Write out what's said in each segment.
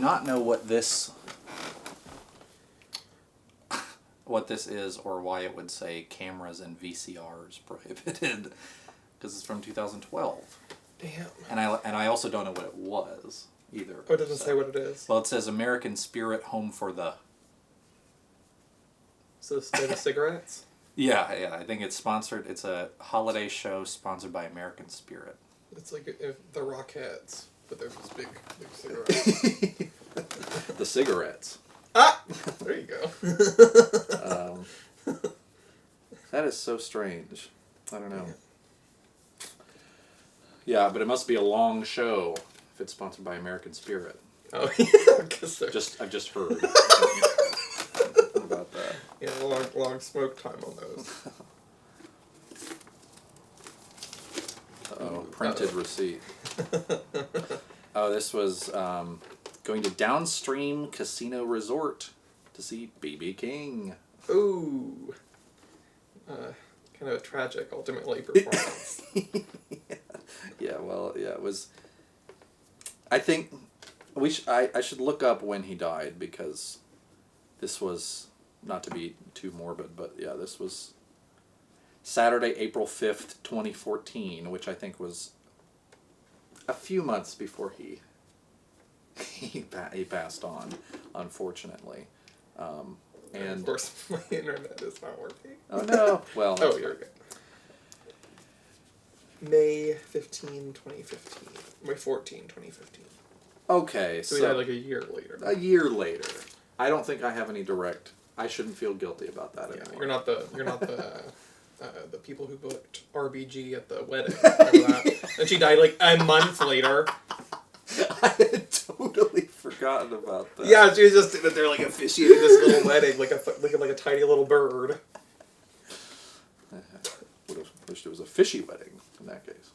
not know what this is or why it would say cameras and VCRs prohibited, because it's from 2012. Damn. And I also don't know what it was either. Oh, it doesn't say what it is? Well, it says American Spirit Home for the... So it's the cigarettes? Yeah, I think it's sponsored. It's a holiday show sponsored by American Spirit. It's like if the Rockettes, but they're just big cigarettes. The cigarettes. Ah! There you go. That is so strange. I don't know. Yeah, but it must be a long show if it's sponsored by American Spirit. Oh, yeah. I've just heard about that. Yeah, long smoke time on those. Uh-oh, printed receipt. Oh, this was going to Downstream Casino Resort to see B.B. King. Ooh. Kind of a tragic, ultimately, performance. Yeah, well, yeah, it was... I think I should look up when he died, because this was, not to be too morbid, but yeah, this was Saturday, April 5th, 2014, which I think was a few months before he passed on, unfortunately. And of course, my internet is not working. Oh, no. Well, oh, here we go. May 15, 2015. May 14, 2015. Okay, so... we died like a year later. A year later. I don't think I have any direct... I shouldn't feel guilty about that anymore. You're not the people who booked RBG at the wedding. Remember that? And she died like a month later. I had totally forgotten about that. Yeah, she was just sitting there like officiating this little wedding, like a tiny little bird. Would have wished it was a fishy wedding in that case.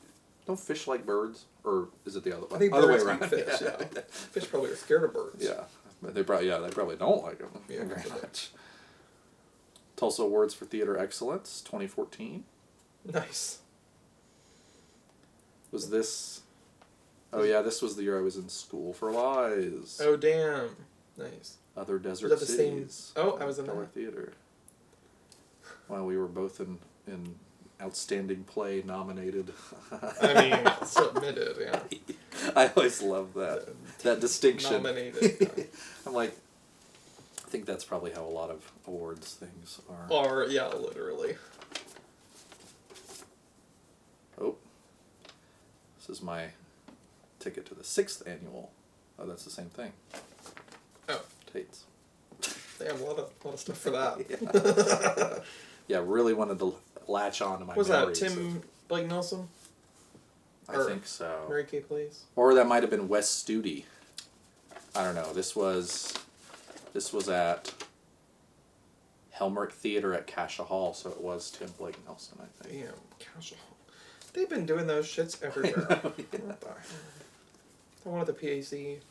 Don't fish like birds, or is it the other way? I think other birds way around. Fish, yeah. Fish probably are scared of birds. Yeah, but they probably don't like them very much. Tulsa Awards for Theater Excellence, 2014. Nice. Was this? Oh yeah, this was the year I was in School for Lies. Oh damn! Nice. Other Desert Was that the Cities. Same? Oh, I was in our theater. Well, we were both in Outstanding Play nominated. I mean, submitted. Yeah. I always love that distinction. Nominated. Yeah. I'm like, I think that's probably how a lot of awards things are. Or yeah, literally. Oh, this is my ticket to the 6th annual. Oh, that's the same thing. Oh, Tate's. They have a lot of stuff for that. Yeah, really wanted to latch on to my was memories. Was that Tim Blake Nelson? I think so. Mary Kay Place? Or that might have been Wes Studi. I don't know. This was at Helmert Theater at Cascia Hall, so it was Tim Blake Nelson, I think. Damn, Cascia Hall. They've been doing those shits everywhere. I know, yeah. What the hell? The one at the PAC.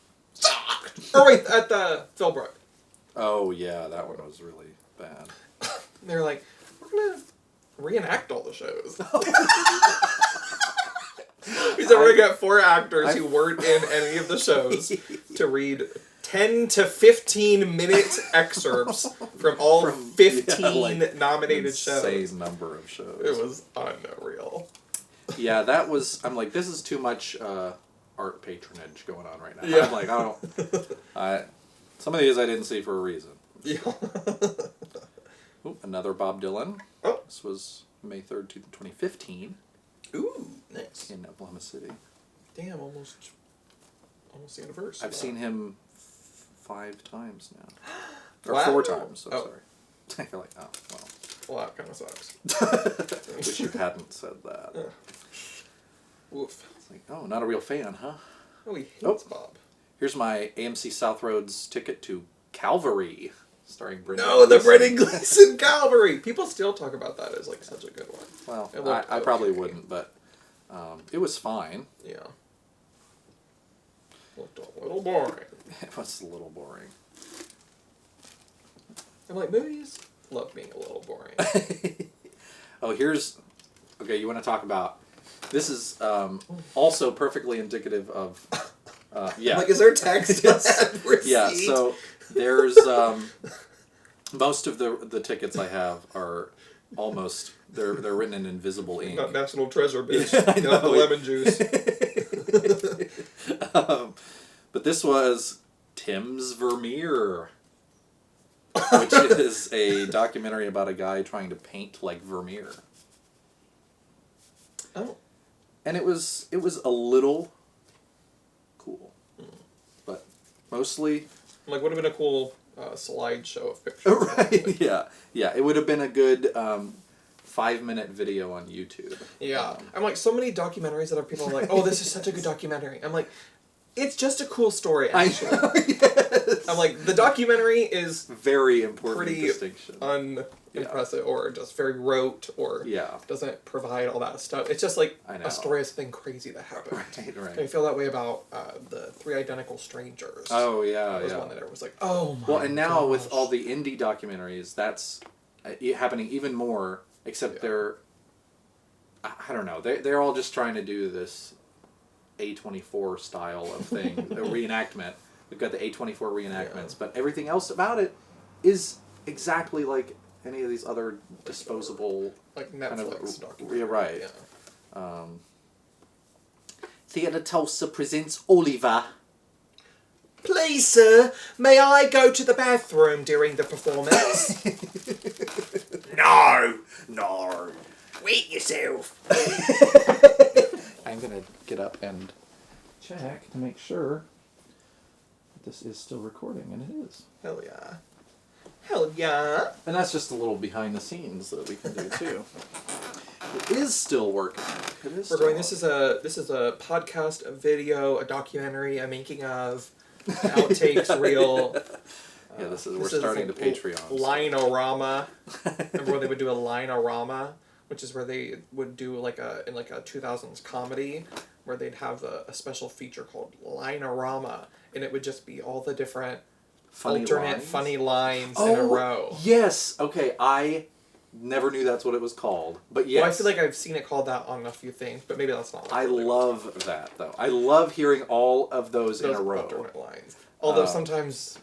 Or wait, at the Philbrook. Oh, yeah, that one was really bad. They're like, we're going to reenact all the shows. We said we're going to get 4 actors who weren't in any of the shows to read 10 to 15 minute excerpts from all 15 nominated shows. Insane number of shows. It was unreal. Yeah, that was... I'm like, this is too much art patronage going on right now. Yeah. I'm like, some of these I didn't see for a reason. Yeah. Ooh, another Bob Dylan. Oh. This was May 3rd, 2015. Ooh, nice. In Oklahoma City. Damn, almost the anniversary. I've seen him 5 times now. Or wow. 4 times, so sorry. You're like, oh, well. Well, that kind of sucks. Wish you hadn't said that. Woof. It's like, oh, not a real fan, huh? Oh, he hates Bob. Here's my AMC South Roads ticket to Calvary, starring Brendan No, the Gleeson. Brendan Gleeson Calvary! People still talk about that as, like, such a good one. Well, I probably wouldn't, but it was fine. Yeah. Looked a little boring. It was a little boring. I'm like, movies love being a little boring. Oh, here's... Okay, you want to talk about... This is also perfectly indicative of Yeah. Like, is there text on that receipt? Yeah, so there's most of the tickets I have are almost they're written in invisible ink. Not National Treasure, bitch. Yeah, I Not the know. lemon juice. But this was Tim's Vermeer, which is a documentary about a guy trying to paint like Vermeer. Oh. And it was a little cool, but mostly Like, would have been a cool slideshow of pictures. right. Yeah. It would have been a good 5-minute video on YouTube. Yeah, I'm like, so many documentaries that are people are like, oh, this is such a good documentary. I'm like, it's just a cool story. Actually, I know, yes. I'm like, the documentary is Very important pretty distinction. unimpressive, or just very rote, or doesn't provide all that stuff. It's just like a story of something crazy that happened. Right. I feel that way about the Three Identical Strangers. Oh yeah, that was one that I was like, oh my. Well, and now gosh. with all the indie documentaries, that's happening even more. Except they're, I don't know, they're all just trying to do this A24 style of thing, a reenactment. We've got the A24 reenactments, but everything else about it is exactly like any of these other disposable like Netflix kind of documentaries. Yeah, right. Yeah. Theatre Tulsa presents Oliver. Please, sir, may I go to the bathroom during the performance? No. Wait yourself. I'm gonna get up and check to make sure that this is still recording, and it is. Hell yeah. Hell yeah. And that's just a little behind the scenes that we can do too. It is still working. It is. We're going. This is a podcast, a video, a documentary, a making of, outtakes, reel. Yeah, we're starting the Patreon. Line-o-rama. Remember when they would do a line-o-rama, which is where they would do in a 2000s comedy, where they'd have a special feature called Line-o-rama, and it would just be all the different funny lines in a row. Yes. Okay. I never knew that's what it was called, but yes. Well, I feel like I've seen it called that on a few things, but maybe that's not. I love that though. I love hearing all of those in a row. Alternate lines. Although sometimes.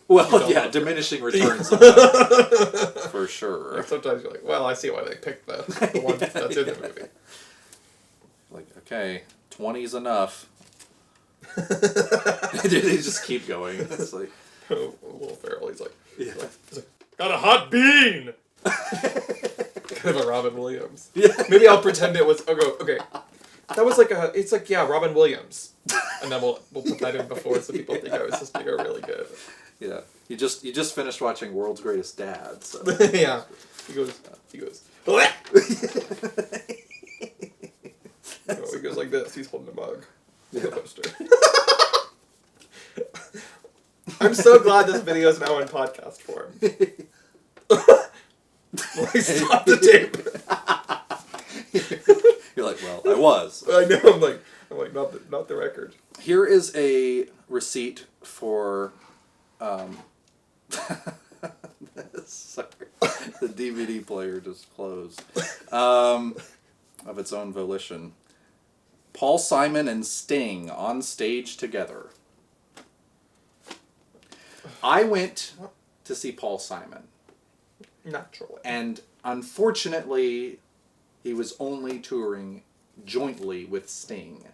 Well, yeah, diminishing returns for sure. Like sometimes you're like, well, I see why they picked the one that's in the movie. Like, okay, 20's enough. They just keep going. It's like Will Ferrell, he's like, got a hot bean. Kind of a Robin Williams. Yeah. Maybe I'll pretend it was. Okay. That was it's like Robin Williams, and then we'll put that in before so people think I was just being really good. Yeah, you just finished watching World's Greatest Dad. So. Yeah, he goes. He goes like this. He's holding a mug. Yeah. A poster. I'm so glad this video is now in podcast form. Stop the tape. You're like, well, I was. I know. I'm like, not the record. Here is a receipt for. Sorry, the DVD player just closed. Of its own volition. Paul Simon and Sting on stage together. I went to see Paul Simon. Naturally. And unfortunately, he was only touring jointly with Sting.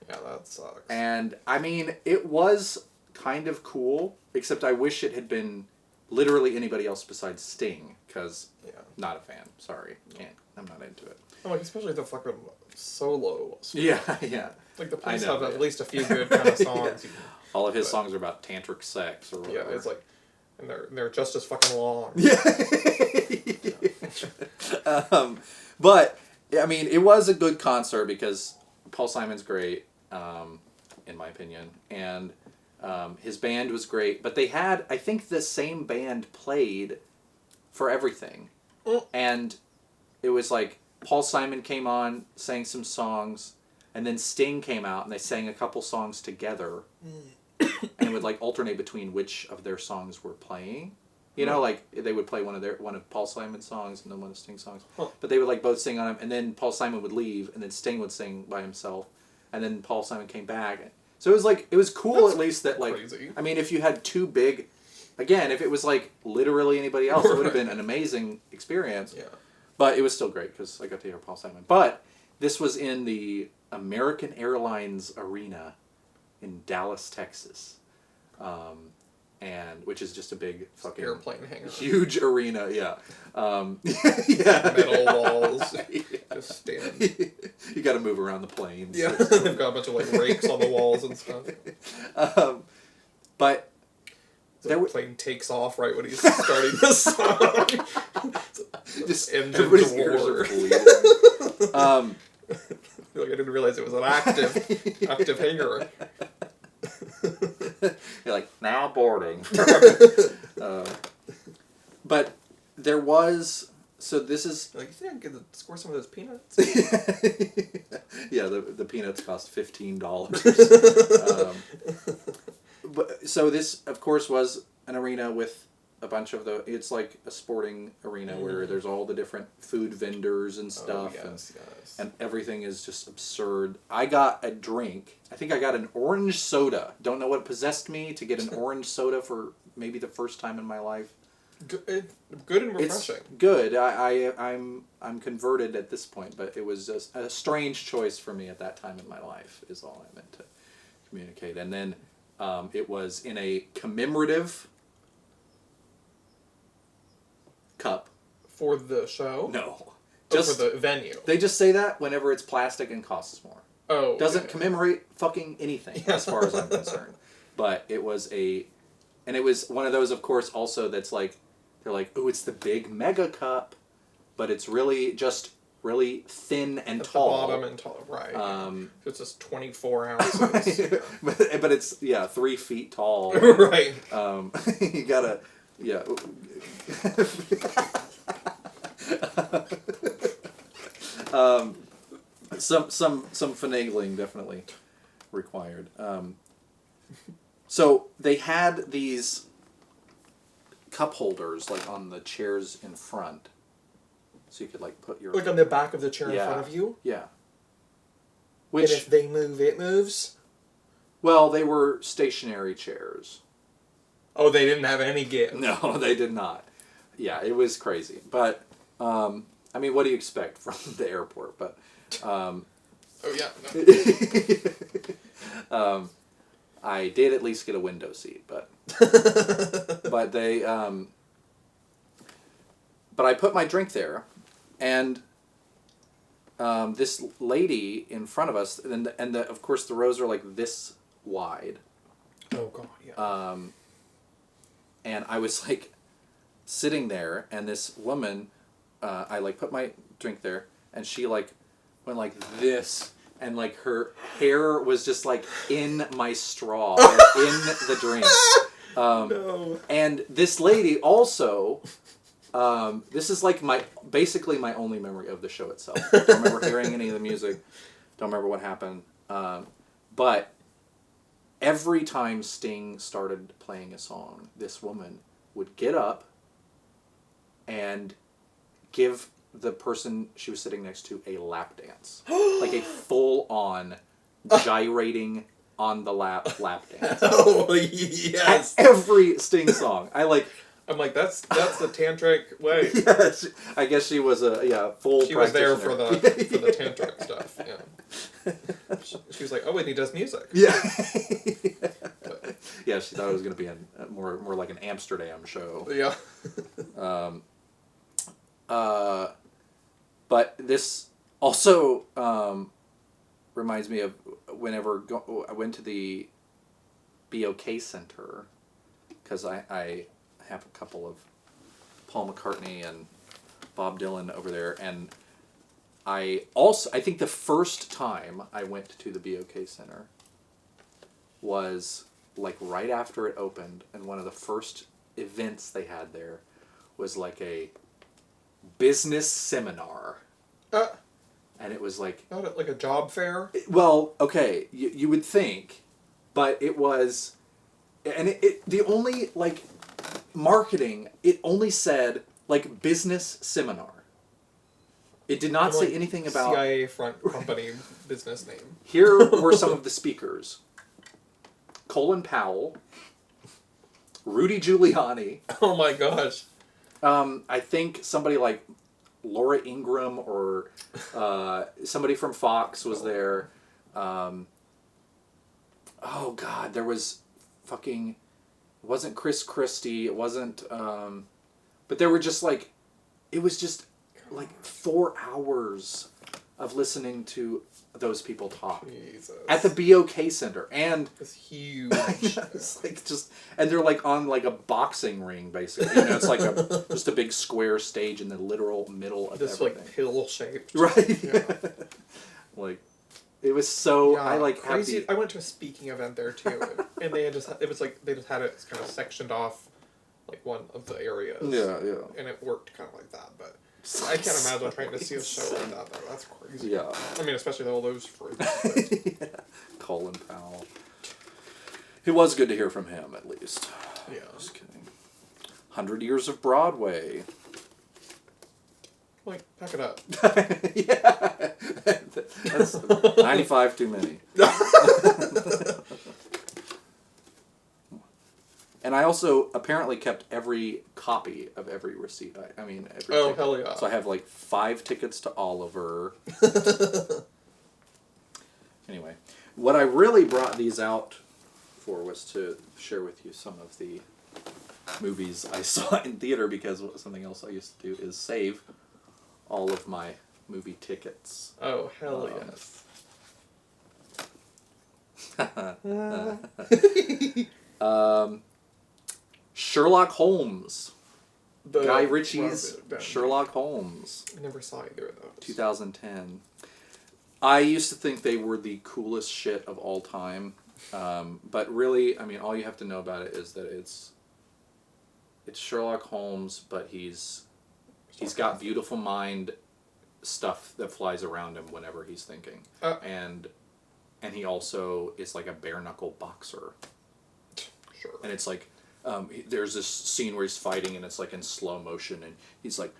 Yeah, that sucks. And, I mean, it was kind of cool, except I wish it had been literally anybody else besides Sting, because not a fan. Sorry. I'm not into it. I'm like, especially the fucking solo. Yeah. Like, the Police have at least a few good kind of songs. Yeah. All of his songs are about tantric sex or whatever. Yeah, it's like, and they're just as fucking long. Yeah. But, I mean, it was a good concert because Paul Simon's great, in my opinion, and his band was great, but they had, I think the same band played for everything. And it was like, Paul Simon came on, sang some songs, and then Sting came out and they sang a couple songs together. And it would like alternate between which of their songs were playing. You know, like they would play one of Paul Simon's songs and then one of Sting's songs. But they would like both sing on him, and then Paul Simon would leave, and then Sting would sing by himself, and then Paul Simon came back, So it was cool. That's at least that like crazy. I mean, if you had two big, again, if it was like literally anybody else, it would have been an amazing experience. Yeah. But it was still great because I got to hear Paul Simon. But this was in the American Airlines Arena in Dallas, Texas, and which is just a big fucking Airplane hangar. huge arena. Yeah, yeah. Metal walls. Just stand. You got to move around the planes. Yeah, they've got a bunch of like rakes on the walls and stuff. But the plane takes off right when he's starting the song. Just engine everybody's to ears war. are bleeding. Like I didn't realize it was an active hangar. You're like, now boarding. But there was, so this is... Like, yeah, get to score some of those peanuts. Yeah, the peanuts cost $15. But so this, of course, was an arena with a bunch of it's like a sporting arena where there's all the different food vendors and stuff. Oh, yes. And everything is just absurd. I got a drink. I think I got an orange soda. Don't know what possessed me to get an orange soda for maybe the first time in my life. Good and refreshing. It's good. I'm converted at this point, but it was just a strange choice for me at that time in my life. Is all I meant to communicate. And then it was in a commemorative cup. For the show? No. Just for the venue. They just say that whenever it's plastic and costs more. Oh. Doesn't commemorate fucking anything as far as I'm concerned. But it was and it was one of those, of course, also that's like, they're like, oh, it's the big mega cup, but it's really just really thin and at tall. The bottom and tall, right. So it's just 24 ounces. but it's, 3 feet tall. Right. You gotta, yeah. Some finagling definitely required. So they had these cup holders like on the chairs in front, so you could like put your Like on the back of the chair in front of you. Yeah. And if they move, it moves. Well, they were stationary chairs. Oh, they didn't have any give. No, they did not. Yeah, it was crazy. But, I mean, what do you expect from the airport? But, oh, yeah. No. I did at least get a window seat, but, but they, but I put my drink there, and, this lady in front of us, and of course the rows are like this wide. Oh, God, yeah. And I was like sitting there, and this woman, I like put my drink there, and she like went like this, and like her hair was just like in my straw, in the drink. No. And this lady also, this is like basically my only memory of the show itself. Don't remember hearing any of the music. Don't remember what happened. But every time Sting started playing a song, this woman would get up and give the person she was sitting next to a lap dance. Like a full-on gyrating on the lap dance. Oh, yes. At every Sting song. I'm like, that's the tantric way. Yes, I guess she was a full She was there practitioner. for the tantric stuff. Yeah. She was like, oh, and he does music. Yeah. Yeah, she thought it was going to be more like an Amsterdam show. Yeah. But this also reminds me of whenever I went to the BOK Center, because I have a couple of Paul McCartney and Bob Dylan over there, and I think the first time I went to the BOK Center was like right after it opened, and one of the first events they had there was like a business seminar. And it was like... Not like a job fair? Well, okay, you would think, but it was... And the only, like, marketing, it only said, like, business seminar. It did not say anything about... CIA front company business name. Here were some of the speakers. Colin Powell, Rudy Giuliani. Oh my gosh. I think somebody like Laura Ingraham or somebody from Fox was there. Oh God, there was fucking. It wasn't Chris Christie. It wasn't. But there were just like, it was just like 4 hours of listening to those people talk Jesus. at the BOK Center, and It's huge. it's like just, and they're like on like a boxing ring basically. You know, it's like just a big square stage in the literal middle of This everything. like pill shaped. Right. Yeah. Like, it was so Yeah, I like crazy. happy. I went to a speaking event there too, and they had just it was like they just had it kind of sectioned off, like one of the areas. Yeah, yeah. And it worked kind of like that, but I can't imagine trying to see a show like that though. That's crazy. Yeah. I mean, especially all those fruits. Yeah. Colin Powell. It was good to hear from him at least. Yeah. Just kidding. 100 Years of Broadway. Like, pack it up. Yeah. That's 95 too many. And I also apparently kept every copy of every receipt. I mean, every Oh, ticket. hell yeah. So I have like 5 tickets to Oliver. Anyway, what I really brought these out for was to share with you some of the movies I saw in theater, because something else I used to do is save all of my movie tickets. Oh, hell yes. Sherlock Holmes. The Guy Ritchie's Robert, Sherlock Holmes. I never saw either of those. 2010. I used to think they were the coolest shit of all time. But really, I mean, all you have to know about it is that it's Sherlock Holmes, but he's got beautiful mind stuff that flies around him whenever he's thinking. And he also is like a bare knuckle boxer. Sure. And it's like, there's this scene where he's fighting and it's like in slow motion and he's like,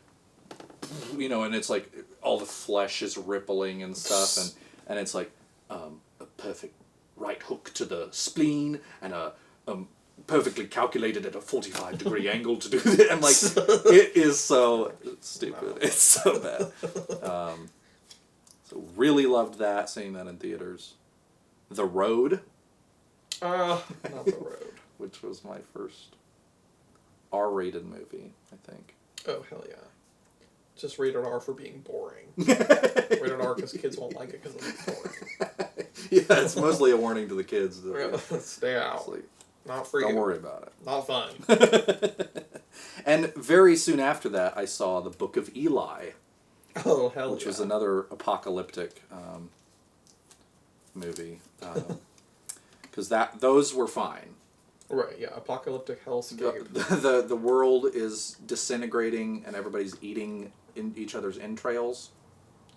you know, and it's like all the flesh is rippling and stuff, and it's like a perfect right hook to the spleen and a perfectly calculated at a 45-degree angle to do that. I'm like, it is so stupid. No. It's so bad. So really loved that, seeing that in theaters. The Road. Not The Road. Which was my first R-rated movie, I think. Oh, hell yeah. Just rated R for being boring. Rated R because kids won't like it because it's boring. Yeah, it's mostly a warning to the kids. Stay out. Like, not for you. Don't worry about it. Not fun. And very soon after that, I saw The Book of Eli. Oh, hell which was another apocalyptic movie. Because those were fine. Right, yeah, apocalyptic hellscape. The world is disintegrating and everybody's eating in each other's entrails.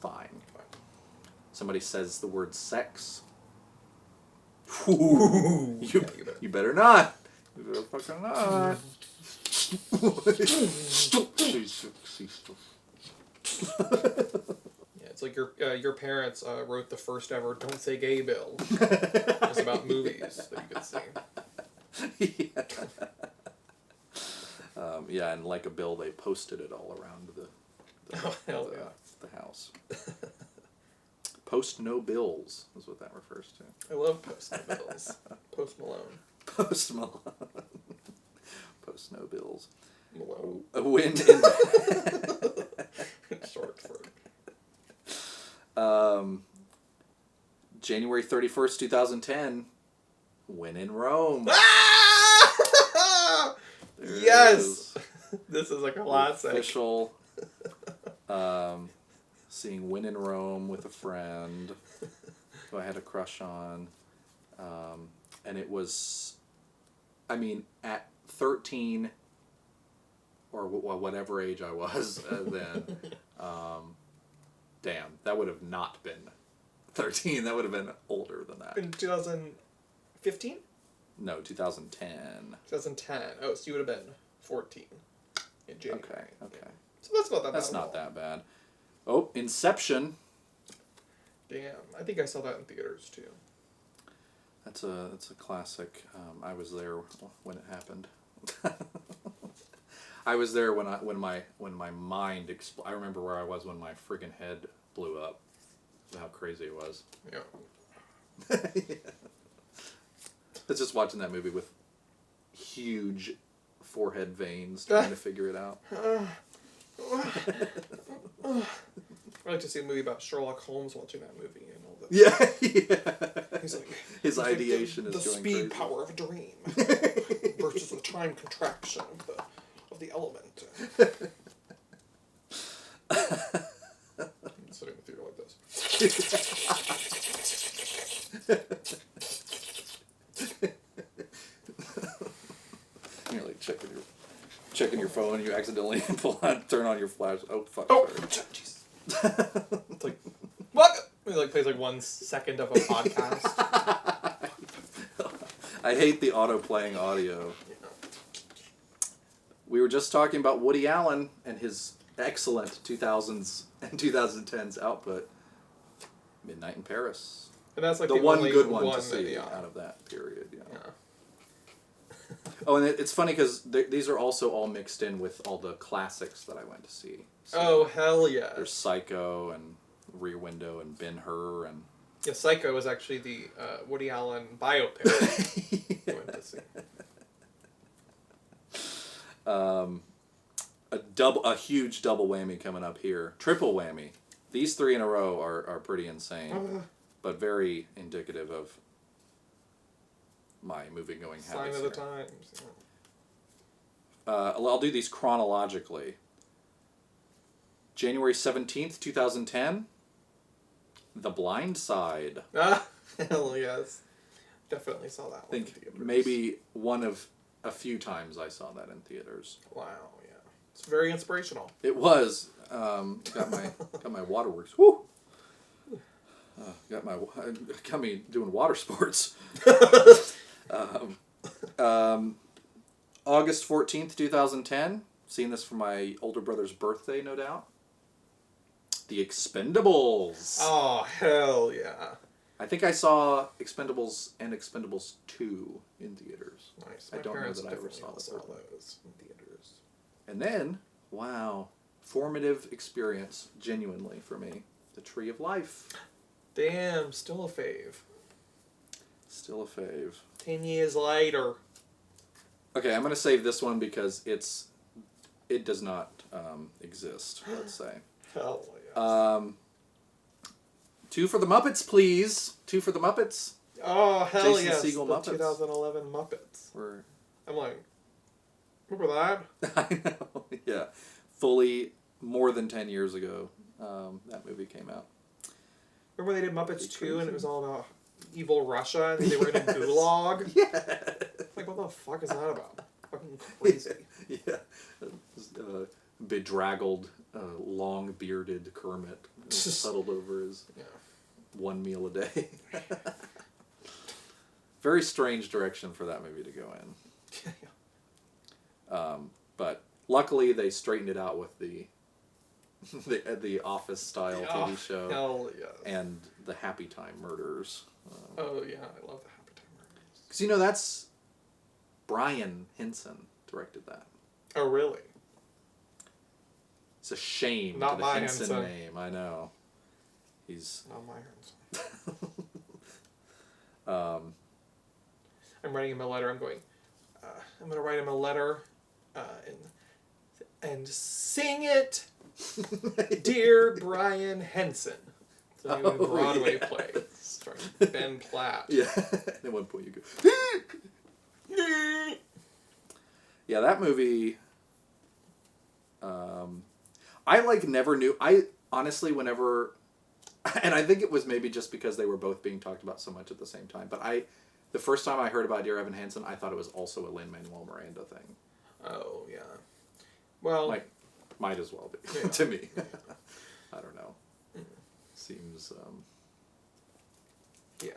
Fine. Somebody says the word sex. Ooh, you better not. You better fucking not. Yeah, it's like your parents wrote the first ever "Don't Say Gay" bill. It was about movies that you could see. Yeah. Yeah, and like a bill, they posted it all around the house. Post no bills is what that refers to. I love Post No Bills. Post Malone. Post Malone. Post no bills. Malone. A win in Short for January 31st, 2010. Win in Rome. Yes! This is a classic. Official. Seeing Win in Rome with a friend who I had a crush on. And it was, I mean, at 13 or whatever age I was then, damn, that would have not been 13. That would have been older than that. In 2015? No, 2010. 2010. Oh, so you would have been 14 in January. Okay. So that's not that bad. That's not that bad. Oh, Inception. Damn. I think I saw that in theaters, too. That's a classic. I was there when it happened. I was there when my mind I remember where I was when my friggin' head blew up. How crazy it was. Yeah. Yeah. It's just watching that movie with huge forehead veins trying to figure it out. I like to see a movie about Sherlock Holmes watching that movie and all that. Yeah. He's like, his ideation like is the going speed crazy. power of a dream versus the time contraction of the element. I'm sitting in the theater like this. You're like checking your phone and you accidentally turn on your flash. Oh fuck! Oh, Sorry. jeez. It's like what? It like plays like 1 second of a podcast. I hate the auto playing audio. We were just talking about Woody Allen and his excellent 2000s and 2010s output, Midnight in Paris. And that's like the the one only good one to that, see yeah. out of that period. Yeah. Yeah. Oh, and it's funny because these are also all mixed in with all the classics that I went to see. So Oh hell yeah! there's Psycho and Rear Window and Ben-Hur and Yeah, Psycho is actually the Woody Allen biopic I went to see. A huge double whammy coming up here. Triple whammy. These 3 in a row are pretty insane, but very indicative of my movie-going Sign habits of the here. times. I'll do these chronologically. January 17th, 2010, The Blind Side. Ah, hell yes. Definitely saw that I one. think in theaters. maybe one of a few times I saw that in theaters. Wow, yeah. It's very inspirational. It was. Got my waterworks. Woo! Got me doing water sports. August 14th, 2010. Seen this for my older brother's birthday, no doubt. The Expendables. Oh, hell yeah. I think I saw Expendables and Expendables 2 in theaters. Nice. I My don't know parents that I ever definitely saw the all third one. those in theaters. And then, wow, formative experience, genuinely, for me. The Tree of Life. Damn, still a fave. Still a fave. 10 years later. Okay, I'm going to save this one because it does not exist, let's say. Hell yes. 2 for the Muppets, please. 2 for the Muppets. Oh, hell Jason yes. Segel The Muppets. 2011 Muppets. We're I'm like, remember that? I know, yeah. Fully more than 10 years ago, that movie came out. Remember they did Muppets Pretty 2 and crazy. it was all about evil Russia and they were in a gulag? Yeah. Like, what the fuck is that about? Fucking crazy. Yeah. Bedraggled, long-bearded Kermit huddled over his Yeah. one meal a day. Very strange direction for that movie to go in. But luckily they straightened it out with the Office style TV show Hell yes. and the Happy Time Murders. Oh yeah, I love the Happy Time Murders. Because that's Brian Henson directed that. Oh really? It's a shame. Not the my Henson Henson. name. I know. He's. Not my hands. I'm writing him a letter. I'm going to write him a letter, and sing it, dear Brian Henson. It's a new Broadway play starring Ben Platt. Yeah. At one point you go. Yeah, that movie. I never knew. I honestly, whenever, and I think it was maybe just because they were both being talked about so much at the same time. But the first time I heard about Dear Evan Hansen, I thought it was also a Lin-Manuel Miranda thing. Oh yeah. Well, might as well be yeah. to me. I don't know. Seems yeah,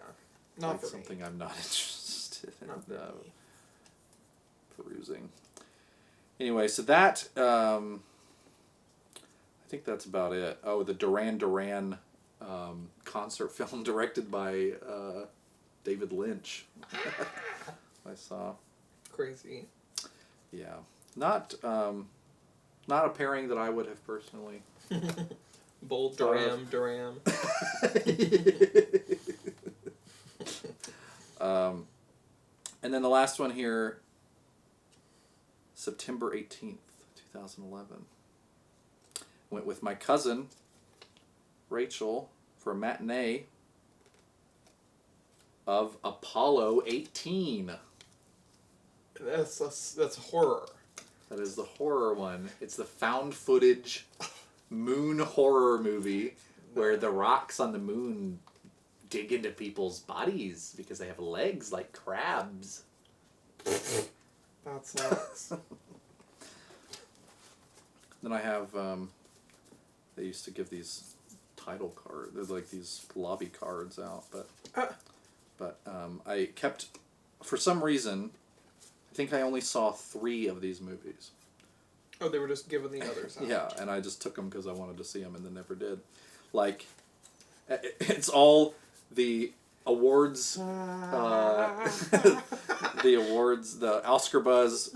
not for something me. I'm not interested in Not for me. perusing. Anyway, so that I think that's about it. Oh, the Duran Duran concert film directed by David Lynch. I saw. Crazy. Yeah. Not a pairing that I would have personally. Bold Duram. And then the last one here, September 18th, 2011. Went with my cousin, Rachel, for a matinee of Apollo 18. That's horror. That is the horror one. It's the found footage moon horror movie where the rocks on the moon dig into people's bodies because they have legs like crabs. That sucks. Then I have, they used to give these title cards, they're like these lobby cards out, but I kept, for some reason, I think I only saw 3 of these movies. Oh, they were just giving the others out. Yeah, and I just took them because I wanted to see them and then never did. Like, it's all the awards, the Oscar buzz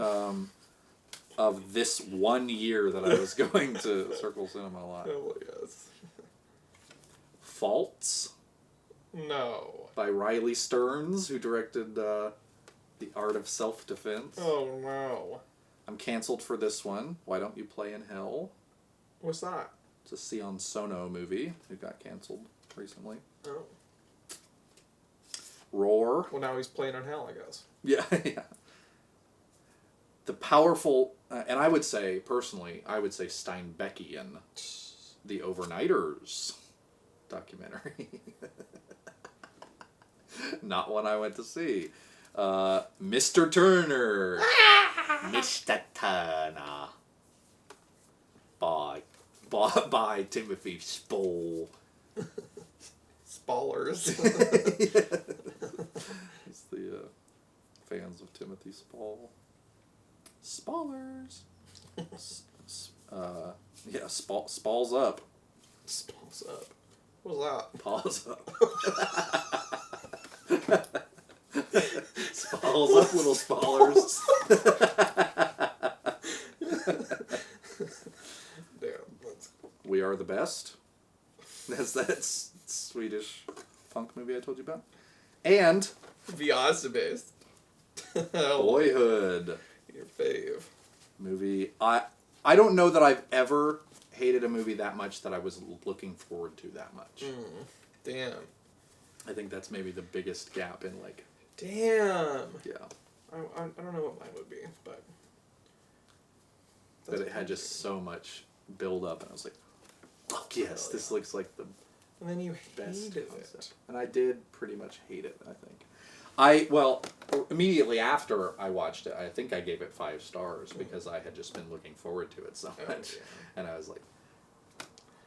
of this one year that I was going to Circle Cinema Live. Oh, yes. Faults No. by Riley Stearns, who directed The Art of Self-Defense. Oh, no. I'm canceled for this one. Why Don't You Play in Hell? What's that? It's a Sion Sono movie who got canceled recently. Oh. Roar. Well, now he's playing on Hell, I guess. Yeah, yeah. The powerful, and I would say, personally, Steinbeckian, The Overnighters documentary. Not one I went to see. Mr. Turner. Mr. Turner. By Timothy Spall. Spallers. It's the fans of Timothy Spall. Spallers. Yeah, Spalls up. Spalls up. What's that? Paws up. Spalls up, little spallers. Damn, that's... We Are the Best. That's that Swedish funk movie I told you about. And Viazabist. Boyhood. Your fave. Movie. I don't know that I've ever hated a movie that much that I was looking forward to that much. Damn. I think that's maybe the biggest gap in like... Damn. Yeah. I don't know what mine would be, but... But it had just so much build up, and I was like, fuck yes, this looks like the And then you best hated concept. it. And I did pretty much hate it, I think. Well, immediately after I watched it, I think I gave it 5 stars because I had just been looking forward to it so much. Yeah. And I was like,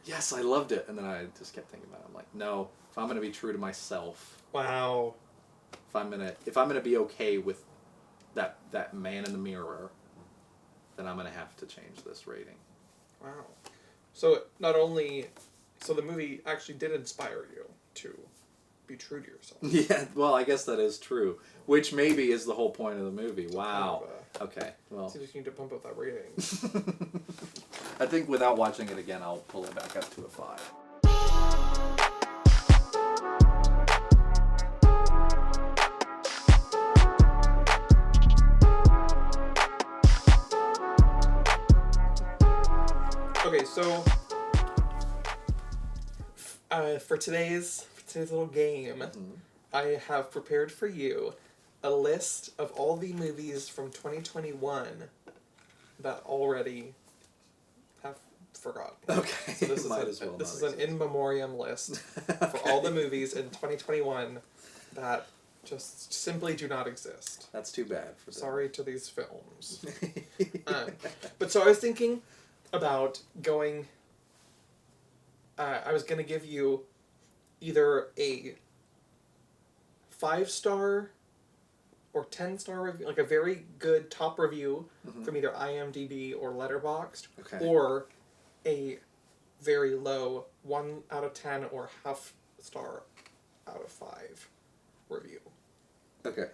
yes, I loved it. And then I just kept thinking about it. I'm like, no, if I'm going to be true to myself, Wow. if I'm gonna be okay with that man in the mirror, then I'm gonna have to change this rating. Wow. So not only... So the movie actually did inspire you to be true to yourself. Yeah, well, I guess that is true. Which maybe is the whole point of the movie. Wow. Okay, well... So you just need to pump up that rating. I think without watching it again, I'll pull it back up to a 5. Okay, so... for today's little game, I have prepared for you a list of all the movies from 2021 that already have forgotten. Okay, So this is an in memoriam list for all the movies in 2021 that just simply do not exist. That's too bad for them. Sorry to these films. But so I was thinking about going... I was going to give you either a 5-star or 10-star review, like a very good top review from either IMDb or Letterboxd, or a very low 1 out of 10 or half star out of 5 review. Okay.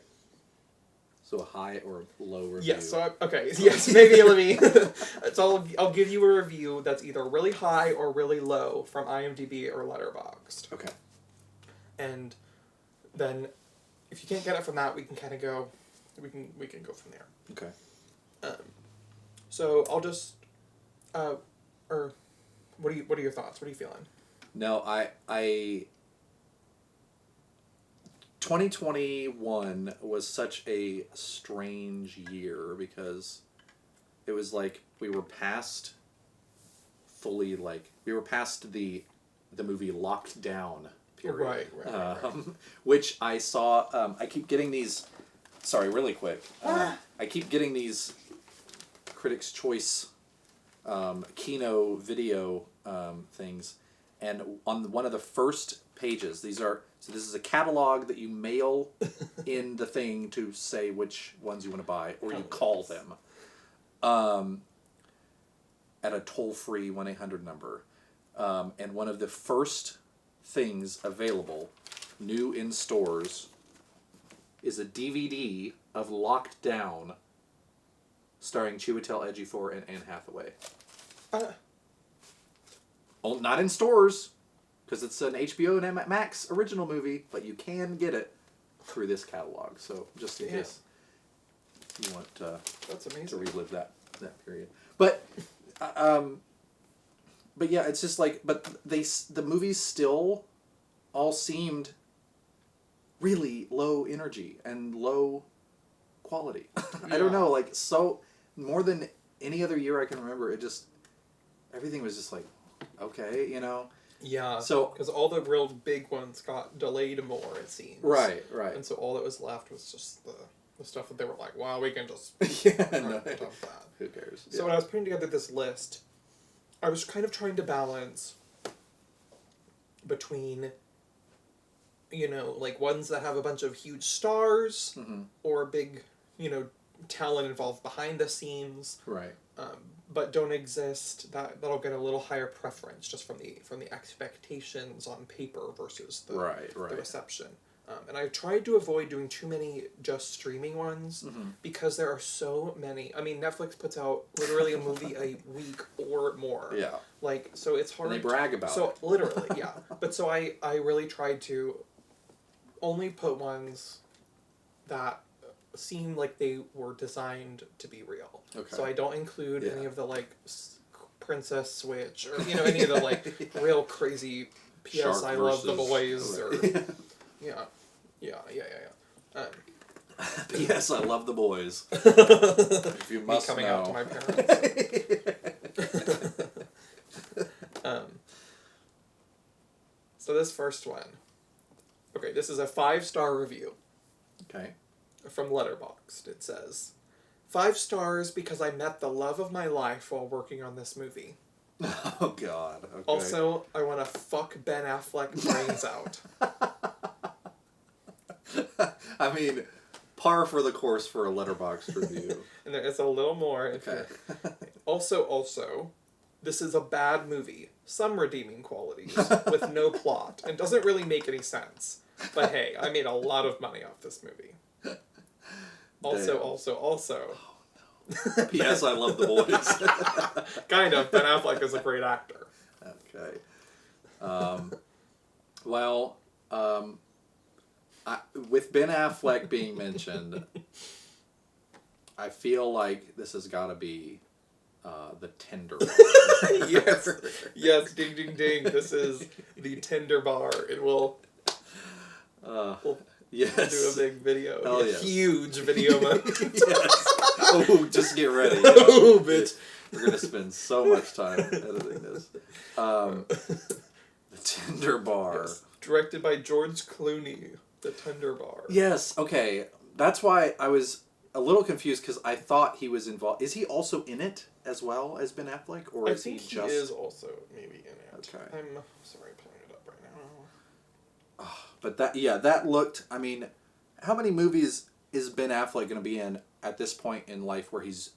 So a high or low review. Yes. So yes. Maybe let me. So I'll give you a review that's either really high or really low from IMDb or Letterboxd. Okay. And then, if you can't get it from that, we can kind of go. We can go from there. Okay. So I'll just. Or, what are your thoughts? What are you feeling? No, I 2021 was such a strange year because it was like we were past the movie Locked Down period. Right. Which I saw. I keep getting these. Sorry, really quick. I keep getting these Critics' Choice Kino video things, and on one of the first pages, this is a catalog that you mail in the thing to say which ones you want to buy, or you call them at a toll-free 1-800 number. And one of the first things available, new in stores, is a DVD of Locked Down, starring Chiwetel Ejiofor and Anne Hathaway. Not in stores, because it's an HBO and Max original movie, but you can get it through this catalog. So just in case you want That's amazing. to relive that period. But yeah, it's just like, but the movies still all seemed really low energy and low quality. I don't know, like, so more than any other year I can remember, everything was just like, okay, you know? Yeah. So, because all the real big ones got delayed more, it seems. Right. And so all that was left was just the stuff that they were like, wow, we can just no, that. Who cares? So when I was putting together this list, I was kind of trying to balance between, like ones that have a bunch of huge stars or big, talent involved behind the scenes. Right. But don't exist. That'll get a little higher preference just from the expectations on paper versus the reception. And I tried to avoid doing too many just streaming ones because there are so many. I mean, Netflix puts out literally a movie a week or more. Yeah. Like, so it's hard. And they brag about it. So literally, yeah. But so I really tried to only put ones that seem like they were designed to be real. Okay. So I don't include any of the like Princess Switch or any of the like real crazy P.S. Shark I love the versus- boys or yeah. P.S. I love the boys. If you must coming know. out to my parents. So this first one. Okay, this is a 5-star review. Okay. From Letterboxd. It says, 5 stars because I met the love of my life while working on this movie. Oh, God. Okay. Also, I want to fuck Ben Affleck brains out. I mean, par for the course for a Letterboxd review. And there is a little more. Okay. Also, this is a bad movie. Some redeeming qualities, with no plot, and doesn't really make any sense. But hey, I made a lot of money off this movie. Also. P.S. I love the boys. Kind of. Ben Affleck is a great actor. Okay. With Ben Affleck being mentioned, I feel like this has got to be the Tinder Bar. Yes, ding, ding, ding. This is the Tinder Bar. It will... Yes. Do a big video. Hell yes. Huge video mode. Yes. Oh, just get ready. Oh, bitch. We're going to spend so much time editing this. The Tinder Bar. Yes. Directed by George Clooney. The Tinder Bar. Yes, okay. That's why I was a little confused because I thought he was involved. Is he also in it as well as Ben Affleck? Or is he just... is also maybe in it. Okay. I'm sorry, pulling it up right now. But that looked, I mean, how many movies is Ben Affleck going to be in at this point in life where he's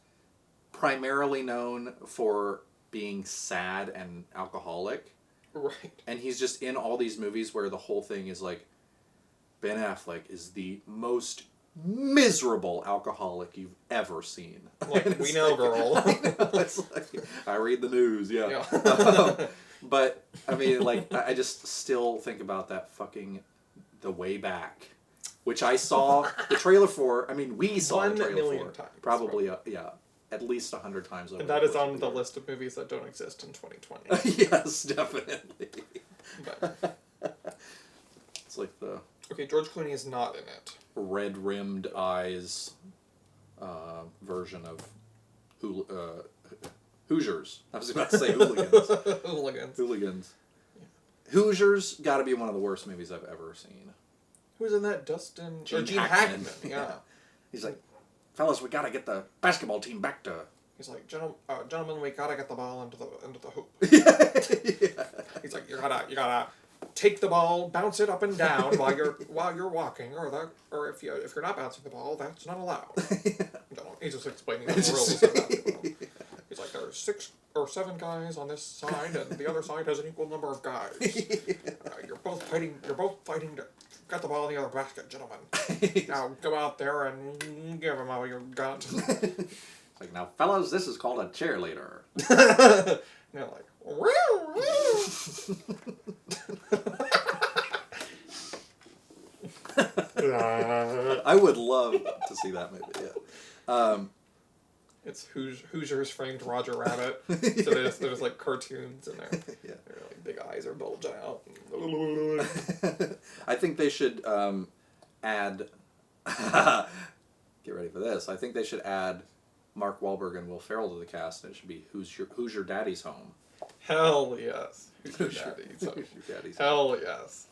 primarily known for being sad and alcoholic? Right. And he's just in all these movies where the whole thing is like, Ben Affleck is the most miserable alcoholic you've ever seen. Like, we know, girl. It's like, I read the news, yeah. But, I mean, like, I just still think about that fucking The Way Back, which I saw the trailer for. I mean, we saw the trailer 1 million for. times. Probably, at least 100 times over. And that is on the list of movies that don't exist in 2020. Yes, definitely. But It's like the okay, George Clooney is not in it. red-rimmed eyes version of Hoosiers. I was about to say hooligans. Hooligans. Yeah. Hoosiers got to be one of the worst movies I've ever seen. Who's in that? Gene Hackman. Yeah. He's like, fellas, we got to get the basketball team back to... He's like, gentlemen, we gotta get the ball into the hoop. Yeah. He's like, you gotta take the ball, bounce it up and down while you're walking, or if you're not bouncing the ball, that's not allowed. He's just explaining the rules. He's like, there's 6 or 7 guys on this side, and the other side has an equal number of guys. You're both fighting to get the ball in the other basket, gentlemen. Now go out there and give them all you got. It's like, now, fellas, this is called a cheerleader. And they're like, woo, woo. I would love to see that movie, yeah. It's Hoosiers framed Roger Rabbit. So there's like cartoons in there. Yeah. Their like big eyes are bulging out. I think they should add... Get ready for this. I think they should add Mark Wahlberg and Will Ferrell to the cast, and it should be Who's Your Daddy's Home? Hell yes. Who's your daddy's home? Hell yes.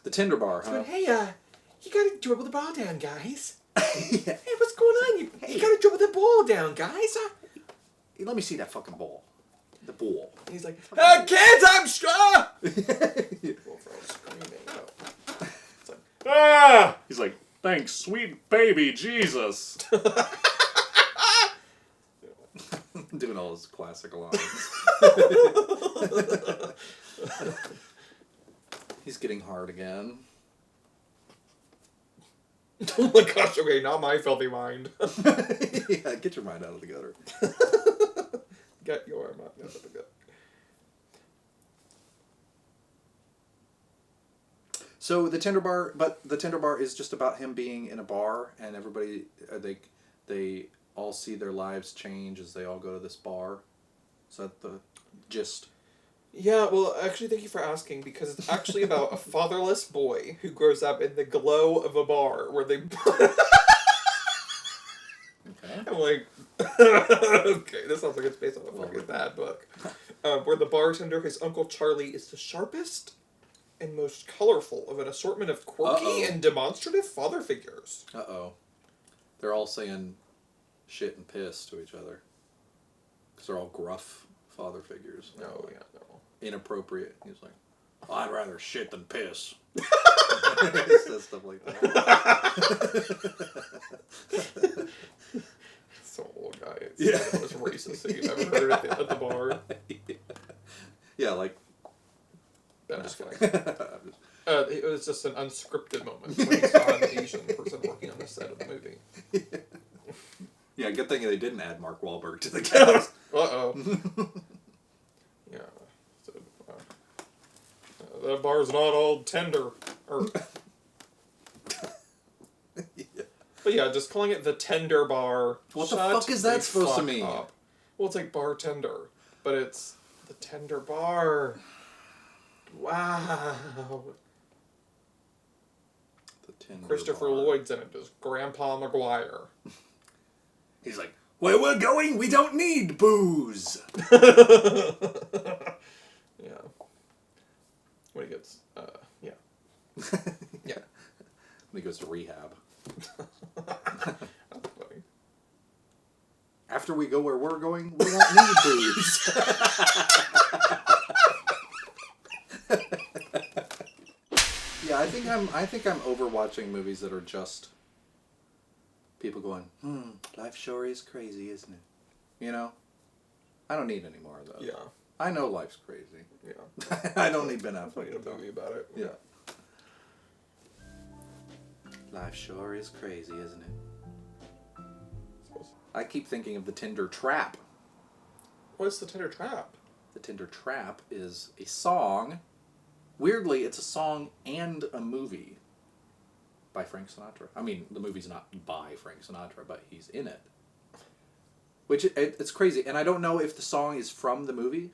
The Tinder Bar, huh? Hey, you gotta dribble the ball down, guys. Yeah. Hey, what's going on? You gotta dribble the ball down, guys. Hey, let me see that fucking ball. The ball. He's like, kids, I'm strong! Will Ferrell's screaming. It's like, ah! He's like, thanks, sweet baby Jesus. Doing all his classic lines. He's getting hard again. Oh my gosh, okay, not my filthy mind. Yeah, get your mind out of the gutter. Get your mind out of the gutter. So the Tinder Bar is just about him being in a bar, and everybody, they all see their lives change as they all go to this bar. Is that the gist? Yeah, well, actually, thank you for asking, because it's actually about a fatherless boy who grows up in the glow of a bar where they... Okay. I'm like, okay, this sounds like it's based on a fucking bad book. Where the bartender, his Uncle Charlie, is the sharpest and most colorful of an assortment of quirky and demonstrative father figures. Uh-oh. They're all saying shit and piss to each other. Because they're all gruff father figures. No, yeah, no. Inappropriate. He's like, oh, I'd rather shit than piss. He says stuff like that. So old guy. It's Yeah. the most racist thing you've ever heard at the bar. Yeah, like... I'm just kidding. It was just an unscripted moment when he saw an Asian person working on the set of the movie. Yeah, good thing they didn't add Mark Wahlberg to the cast. Uh-oh. Yeah. So, that bar's not all tender. Yeah. But yeah, just calling it the Tender Bar. What the fuck is that supposed to mean? Up. Well, it's like bartender, but it's the Tender Bar. Wow. The Tinder Christopher Bar. Lloyd's in it as Grandpa McGuire. He's like, where we're going, we don't need booze. Yeah. When he gets, yeah. Yeah. When he goes to rehab. That's funny. After we go where we're going, we won't need booze. Yeah, I think I'm overwatching movies that are just people going, life sure is crazy, isn't it? You know? I don't need any more of those. Yeah. I know life's crazy. Yeah. I don't need Ben I Affleck need to a tell movie me. about it. Yeah. Life sure is crazy, isn't it? I keep thinking of the Tinder Trap. What's the Tinder Trap? The Tinder Trap is a song. Weirdly, it's a song and a movie by Frank Sinatra. I mean, the movie's not by Frank Sinatra, but he's in it. Which, it's crazy. And I don't know if the song is from the movie.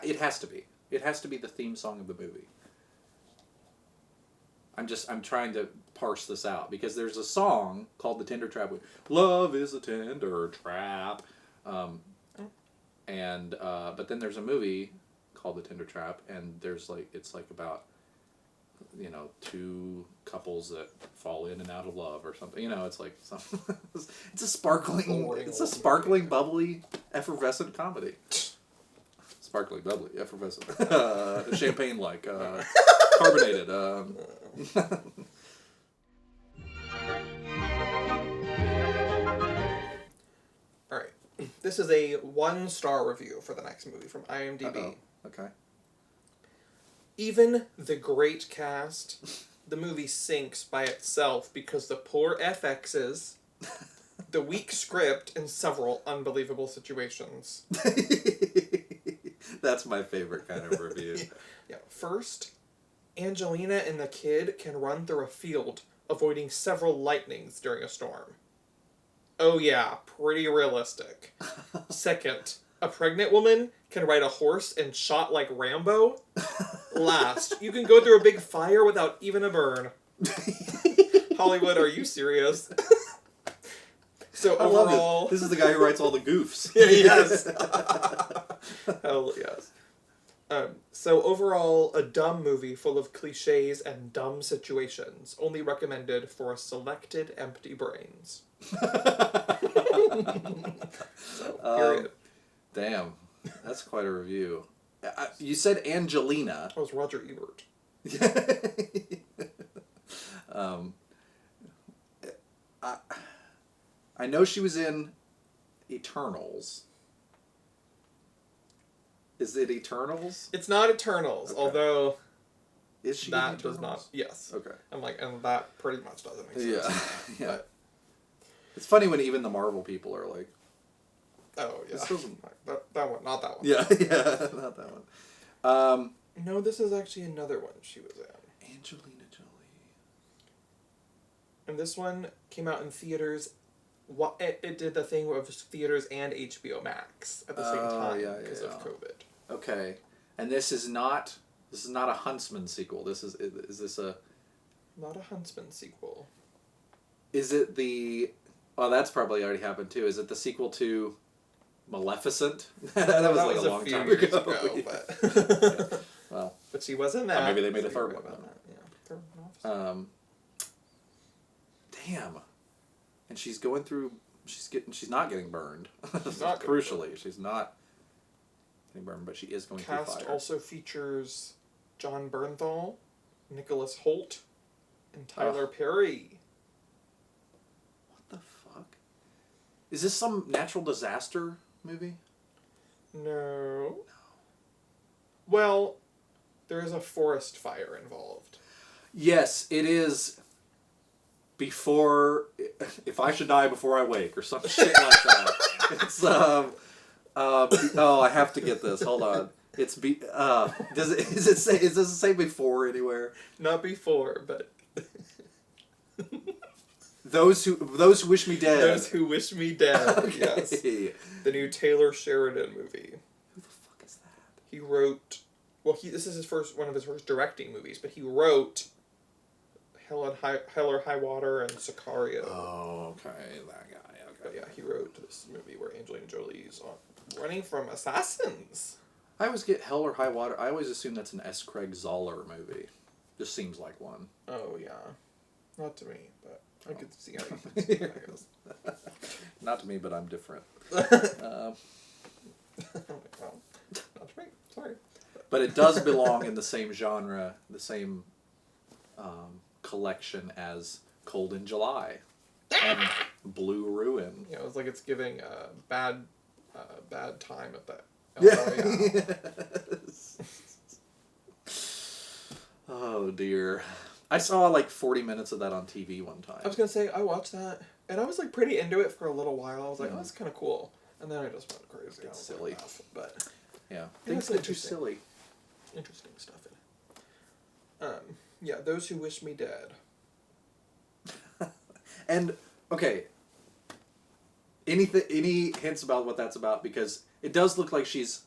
It has to be. It has to be the theme song of the movie. I'm trying to parse this out. Because there's a song called The Tinder Trap. Love is a Tinder Trap. But then there's a movie called The Tinder Trap, and there's it's about, two couples that fall in and out of love or something. It's like it's a sparkling, bubbly, effervescent comedy. Sparkling, bubbly, effervescent, champagne-like, carbonated. All right. This is a 1-star review for the next movie from IMDb. Uh-oh. Okay. Even the great cast, the movie sinks by itself because the poor FXs, the weak script, and several unbelievable situations. That's my favorite kind of review. Yeah. First, Angelina and the kid can run through a field, avoiding several lightnings during a storm. Oh yeah, pretty realistic. Second, a pregnant woman can ride a horse and shot like Rambo. Last, you can go through a big fire without even a burn. Hollywood, are you serious? So I overall, love this. This is the guy who writes all the goofs. Yes. Hell yes. So overall, a dumb movie full of cliches and dumb situations, only recommended for selected empty brains. Period. Damn, that's quite a review. You said Angelina. That was Roger Ebert. I know she was in Eternals. Is it Eternals? It's not Eternals, Okay. although Is she that in does Eternals? not. Yes. Okay. I'm like, and that pretty much doesn't make sense. Yeah. But, It's funny when even the Marvel people are like, oh yeah. This doesn't- That one, not that one. yeah, not that one. No, this is actually another one she was in. Angelina Jolie. And this one came out in theaters. It did the thing of theaters and HBO Max at the same time because of COVID. Okay, and this is not a Huntsman sequel. Is this a? Not a Huntsman sequel. Is it the? Oh, that's probably already happened too. Is it the sequel to Maleficent? that was like a long time years ago. but Yeah. Well, but she was in that. maybe they made a so third you're one right then. about that. Yeah. Damn. And she's going through. She's not getting burned. She's not getting Crucially, she's not getting burned, but she is going through Cast fire. also features John Bernthal, Nicholas Hoult, and Tyler Perry. What the fuck? Is this some natural disaster movie? No. Well, there is a forest fire involved. Yes, it is. Before, if I should die before I wake, or some shit like that. It's oh, I have to get this. Hold on. It's does it say before anywhere? Not before, but Those who wish me dead. Those Who Wish Me Dead. Okay. Yes. The new Taylor Sheridan movie. Who the fuck is that? He wrote. Well, this is one of his first directing movies, but he wrote Hell or High Water and Sicario. Oh, okay, that guy. But Okay. yeah, he wrote this movie where Angelina Jolie's running from assassins. I always get Hell or High Water. I always assume that's an S. Craig Zoller movie. Just seems like one. Oh yeah, not to me, but I could see how you could see it, I guess. Not to me, but I'm different. I'm like, well, not to me. Sorry. But it does belong in the same genre, the same collection as Cold in July and Blue Ruin. Yeah, it's like it's giving a bad time at that. Yeah. Oh dear. I saw like 40 minutes of that on TV one time. I was gonna say I watched that, and I was like pretty into it for a little while. I was like, oh, that's kind of cool, and then I just went crazy. It's silly, but yeah, things get too silly. Interesting stuff in it. Yeah, those who wish me dead. And okay, any hints about what that's about? Because it does look like she's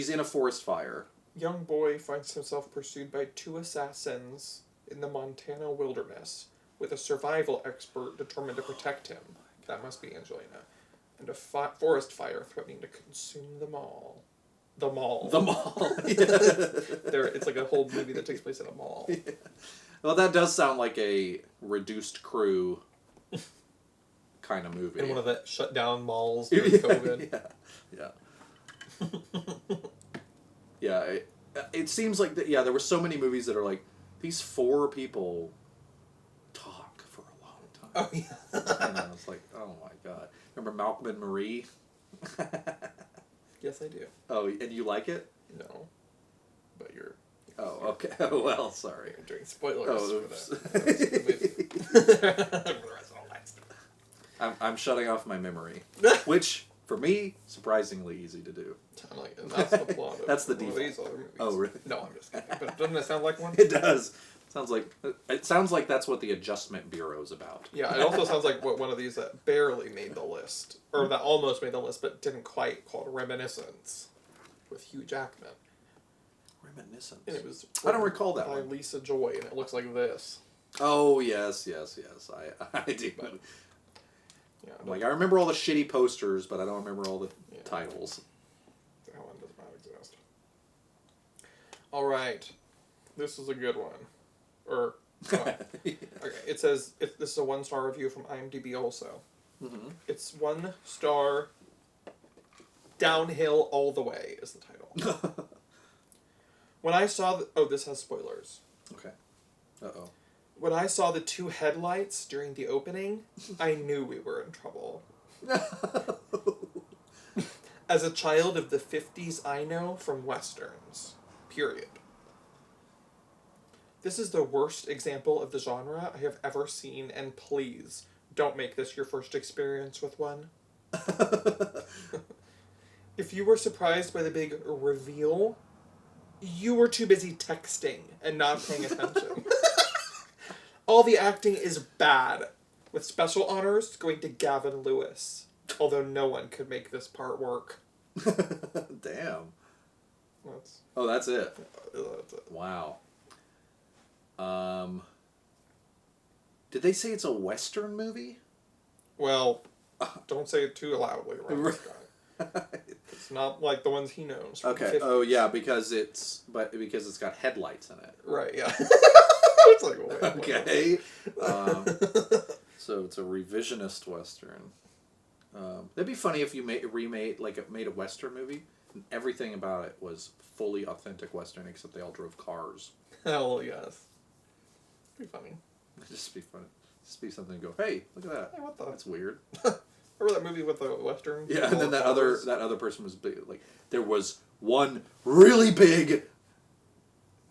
in a forest fire. Young boy finds himself pursued by 2 assassins in the Montana wilderness, with a survival expert determined to protect him. That must be Angelina. And a forest fire threatening to consume them all. The mall. The mall. It's like a whole movie that takes place at a mall. Yeah. Well, that does sound like a reduced crew kind of movie. In one of the shut down malls during COVID. Yeah. It seems like that. Yeah, there were so many movies that are like, these 4 people talk for a long time. Oh yeah. And I was like, oh my god. Remember Malcolm and Marie? Yes, I do. Oh, and you like it? No, but you're. Oh, okay. Oh, well, sorry. You're doing spoilers Oh, for that. I'm shutting off my memory, which for me surprisingly easy to do. I'm like, and that's the plot. That's the one of default. these other movies. Oh, really? No, I'm just kidding. But doesn't it sound like one? It does. It sounds like that's what the Adjustment Bureau is about. Yeah, it also sounds like one of these that barely made the list, or that almost made the list but didn't quite, called Reminiscence, with Hugh Jackman. Reminiscence. And it was. I don't recall that by one. Lisa Joy, and it looks like this. Oh yes. I do. But, yeah, I remember all the shitty posters, but I don't remember all the titles. That one does not exist. All right, this is a good one. Okay, it says this is a 1-star review from IMDb also. Mm-hmm. It's 1 star. Downhill all the way is the title. When I saw this has spoilers. Okay. Uh-oh. When I saw the 2 headlights during the opening, I knew we were in trouble. As a child of the 50s, I know from westerns. Period. This is the worst example of the genre I have ever seen, and please, don't make this your first experience with one. If you were surprised by the big reveal, you were too busy texting and not paying attention. All the acting is bad, with special honors going to Gavin Lewis, although no one could make this part work. Damn. That's That's it. it. Wow. Did they say it's a Western movie? Well, don't say it too loudly, right, Scott? It's not like the ones he knows. From the Okay. 50s. Oh yeah, because it's got headlights in it. Right. Yeah. It's like, wait, Okay. So it's a revisionist Western. That'd be funny if you made a Western movie and everything about it was fully authentic Western except they all drove cars. Hell yes. It'd be funny. It'd just be funny. Just be something to go, hey, look at that. Hey, what the? That's weird. Remember that movie with the Western? Yeah, and then that other person was big. Like, there was one really big,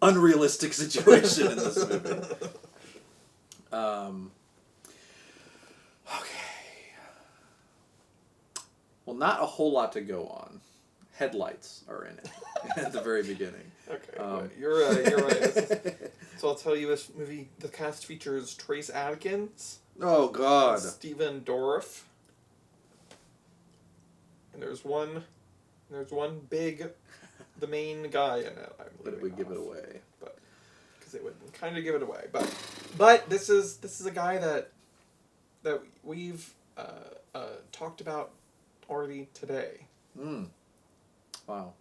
unrealistic situation in this movie. Okay. Well, not a whole lot to go on. Headlights are in it at the very beginning. Okay, you're right. So I'll tell you, this movie, the cast features Trace Adkins. Oh God. Stephen Dorff. And there's one big, the main guy in it. But it would give it away. But because it would kind of give it away. But this is a guy that we've talked about already today. Wow.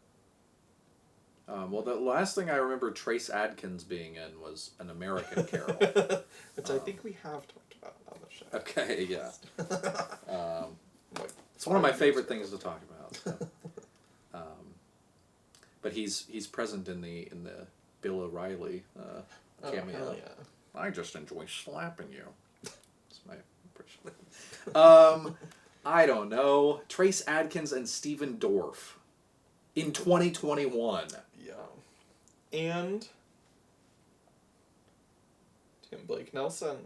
Well, the last thing I remember Trace Adkins being in was An American Carol. Which I think we have talked about on the show. Okay, yeah. Like It's one of my favorite things to talk about. So. But he's present in the Bill O'Reilly cameo. Oh, hell yeah. I just enjoy slapping you. That's my impression. I don't know. Trace Adkins and Stephen Dorff in 2021. Yeah. And Tim Blake Nelson.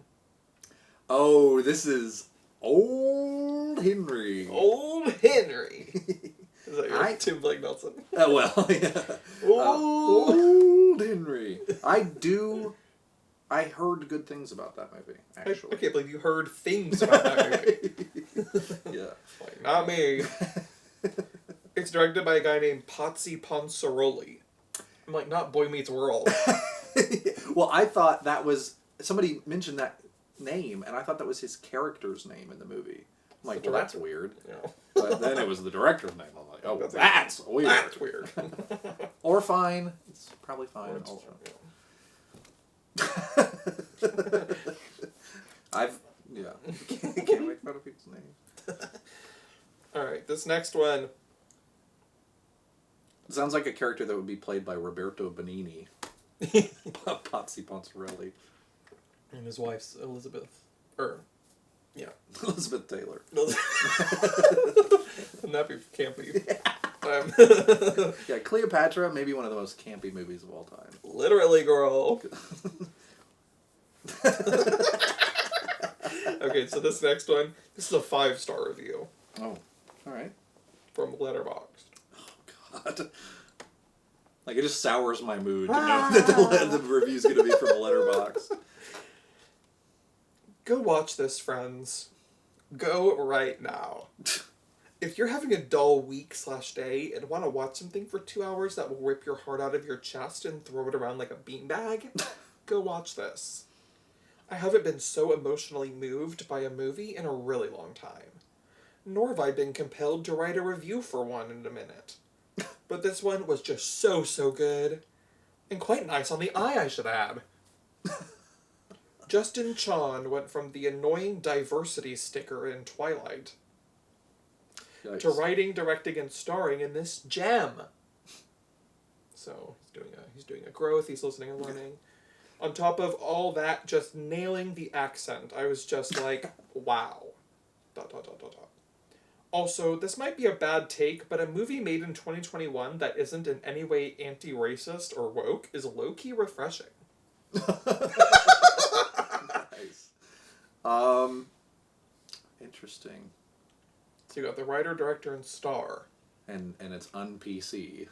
Oh, this is Old Henry. Old Henry. Is that your Tim Blake Nelson? Oh, well, yeah. Old Henry. I heard good things about that movie, actually. I can't believe you heard things about that movie. Yeah. Like, not me. It's directed by a guy named Potsy Ponsaroli. I'm like, not Boy Meets World. Well, I thought that was... Somebody mentioned that name, and I thought that was his character's name in the movie. I'm like, well, that's weird. Yeah. But then it was the director's name. I'm like, oh, that's weird. That's weird. Or fine. It's probably fine. Can't make fun of people's names. Alright, this next one. It sounds like a character that would be played by Roberto Benigni. Potsy Ponsarelli. And his wife's Elizabeth. Yeah. Elizabeth Taylor. Wouldn't that be campy? Yeah, Cleopatra, maybe one of the most campy movies of all time. Literally, girl. Okay, so this next one, this is a 5-star review. Oh, alright. From Letterboxd. Oh, God. Like, it just sours my mood to know that the review's going to be from a Letterboxd. Go watch this, friends. Go right now. If you're having a dull week/day and want to watch something for 2 hours that will rip your heart out of your chest and throw it around like a beanbag, go watch this. I haven't been so emotionally moved by a movie in a really long time. Nor have I been compelled to write a review for one in a minute. But this one was just so good. And quite nice on the eye, I should add. Justin Chon went from the annoying diversity sticker in Twilight to writing, directing, and starring in this gem. So he's doing a growth. He's listening and learning. On top of all that, just nailing the accent. I was just like, wow. ... Also, this might be a bad take, but a movie made in 2021 that isn't in any way anti-racist or woke is low-key refreshing. Nice. Interesting. So you got the writer, director, and star. And it's un-PC.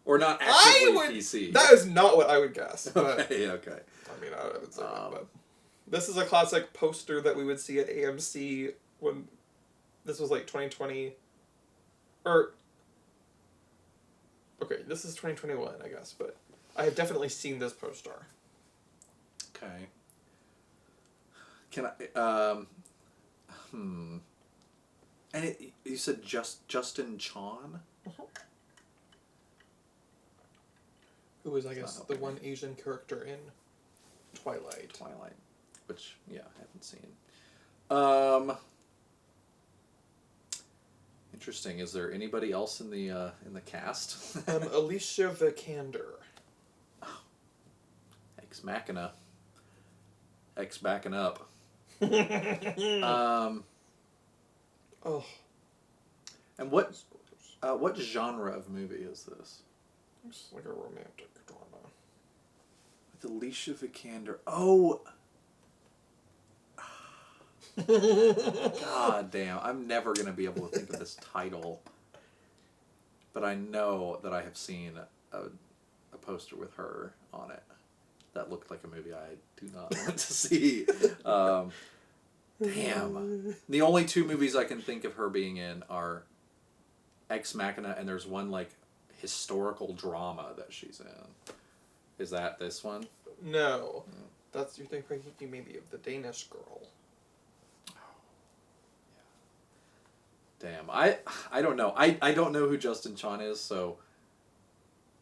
Or not actively PC. That is not what I would guess. But, okay. I mean, I would say that, but... This is a classic poster that we would see at AMC when... This was like 2020... Okay, this is 2021, I guess, but I have definitely seen this poster. Okay. Can I... And you said Justin Chon? Uh-huh. Who is, I guess, the one Asian character in Twilight. Which, yeah, I haven't seen. Interesting. Is there anybody else in the cast? Alicia Vikander. Ex Machina. Ex backing up. Oh. And what genre of movie is this? It's like a romantic drama. With Alicia Vikander. Oh. God damn. I'm never going to be able to think of this title. But I know that I have seen a poster with her on it that looked like a movie I do not want to see. Damn. The only two movies I can think of her being in are Ex Machina, and there's one, like, historical drama that she's in. Is that this one? No. That's, you're thinking maybe of the Danish Girl. Damn, I don't know. I don't know who Justin Chon is, so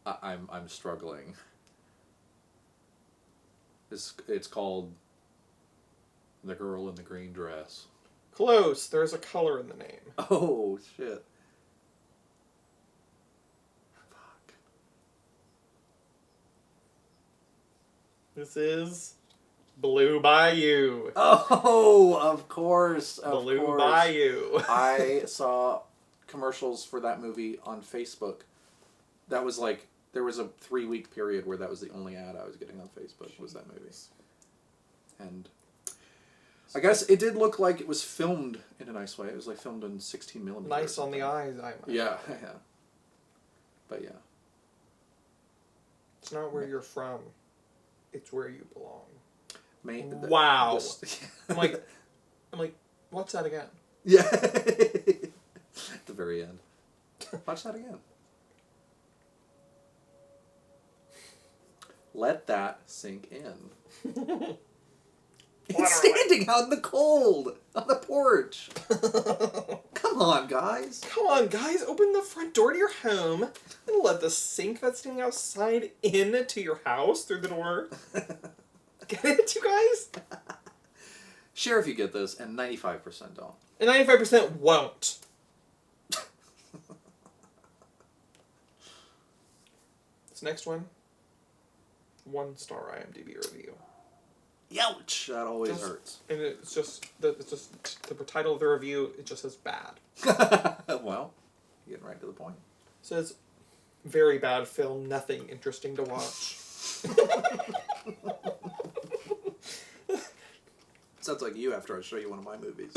I'm struggling. It's called The Girl in the Green Dress. Close. There's a color in the name. Oh shit. Fuck. This is Blue Bayou. Oh, of course. Blue Bayou. I saw commercials for that movie on Facebook. That was like There was a 3-week period where that was the only ad I was getting on Facebook, was that movie. And I guess it did look like it was filmed in a nice way. It was like filmed in 16 millimeters. Nice on the eyes, I imagine. Yeah. But yeah. It's not where you're from. It's where you belong. Wow. I'm like, watch that again. Yeah. At the very end. Watch that again. Let that sink in. It's standing out in the cold on the porch. Come on, guys. Come on, guys. Open the front door to your home and let the sink that's standing outside into your house through the door. Get it, you guys? Share if you get this, and 95% don't. And 95% won't. This next one, 1-star IMDb review. Ouch! That always hurts. And it's just the title of the review. It just says bad. Well, getting right to the point. It says, very bad film. Nothing interesting to watch. Sounds like you after I show you one of my movies.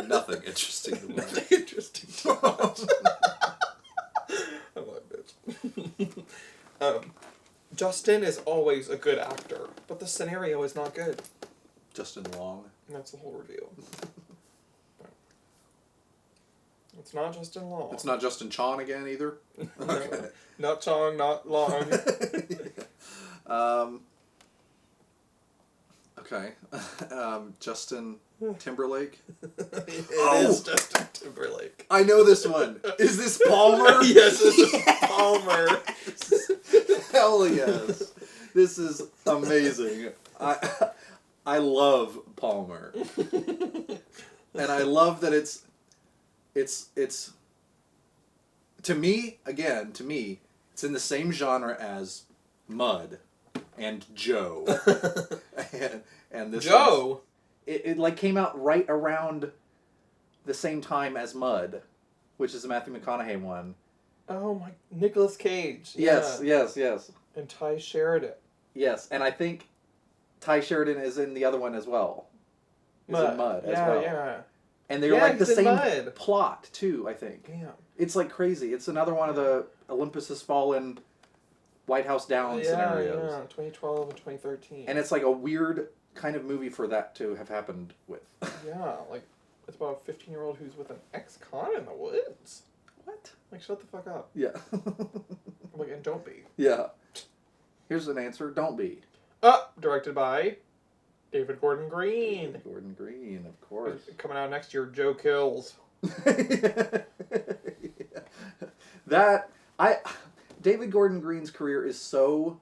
Nothing interesting to watch. Nothing interesting to watch. I'm like, bitch. Justin is always a good actor, but the scenario is not good. Justin Long. And that's the whole review. It's not Justin Long. It's not Justin Chon again either? Okay. Not Chong, not Long. Okay. Justin Timberlake. It is Justin Timberlake. I know this one. Is this Palmer? Yes, this is Palmer. Hell yes. This is amazing. I love Palmer. And I love that it's to me, it's in the same genre as Mud and Joe. and this Joe? It like came out right around the same time as Mud, which is the Matthew McConaughey one. Oh my, Nicolas Cage. Yes, Yeah. yes. And Ty Sheridan. Yes, and I think Ty Sheridan is in the other one as well. Is in Mud as well. Yeah. And they're like the he's in same Mud. plot too, I think. Yeah. It's like crazy. It's another one of the Olympus Has Fallen, White House Down scenarios. Yeah, 2012 and 2013. And it's like a weird kind of movie for that to have happened with. Yeah, like, it's about a 15-year-old who's with an ex-con in the woods. What? Like, shut the fuck up. Yeah. Like, and don't be. Yeah. Here's an answer. Don't be. Directed by David Gordon Green. Gordon Green, of course. Coming out next year, Joe Kills. David Gordon Green's career is so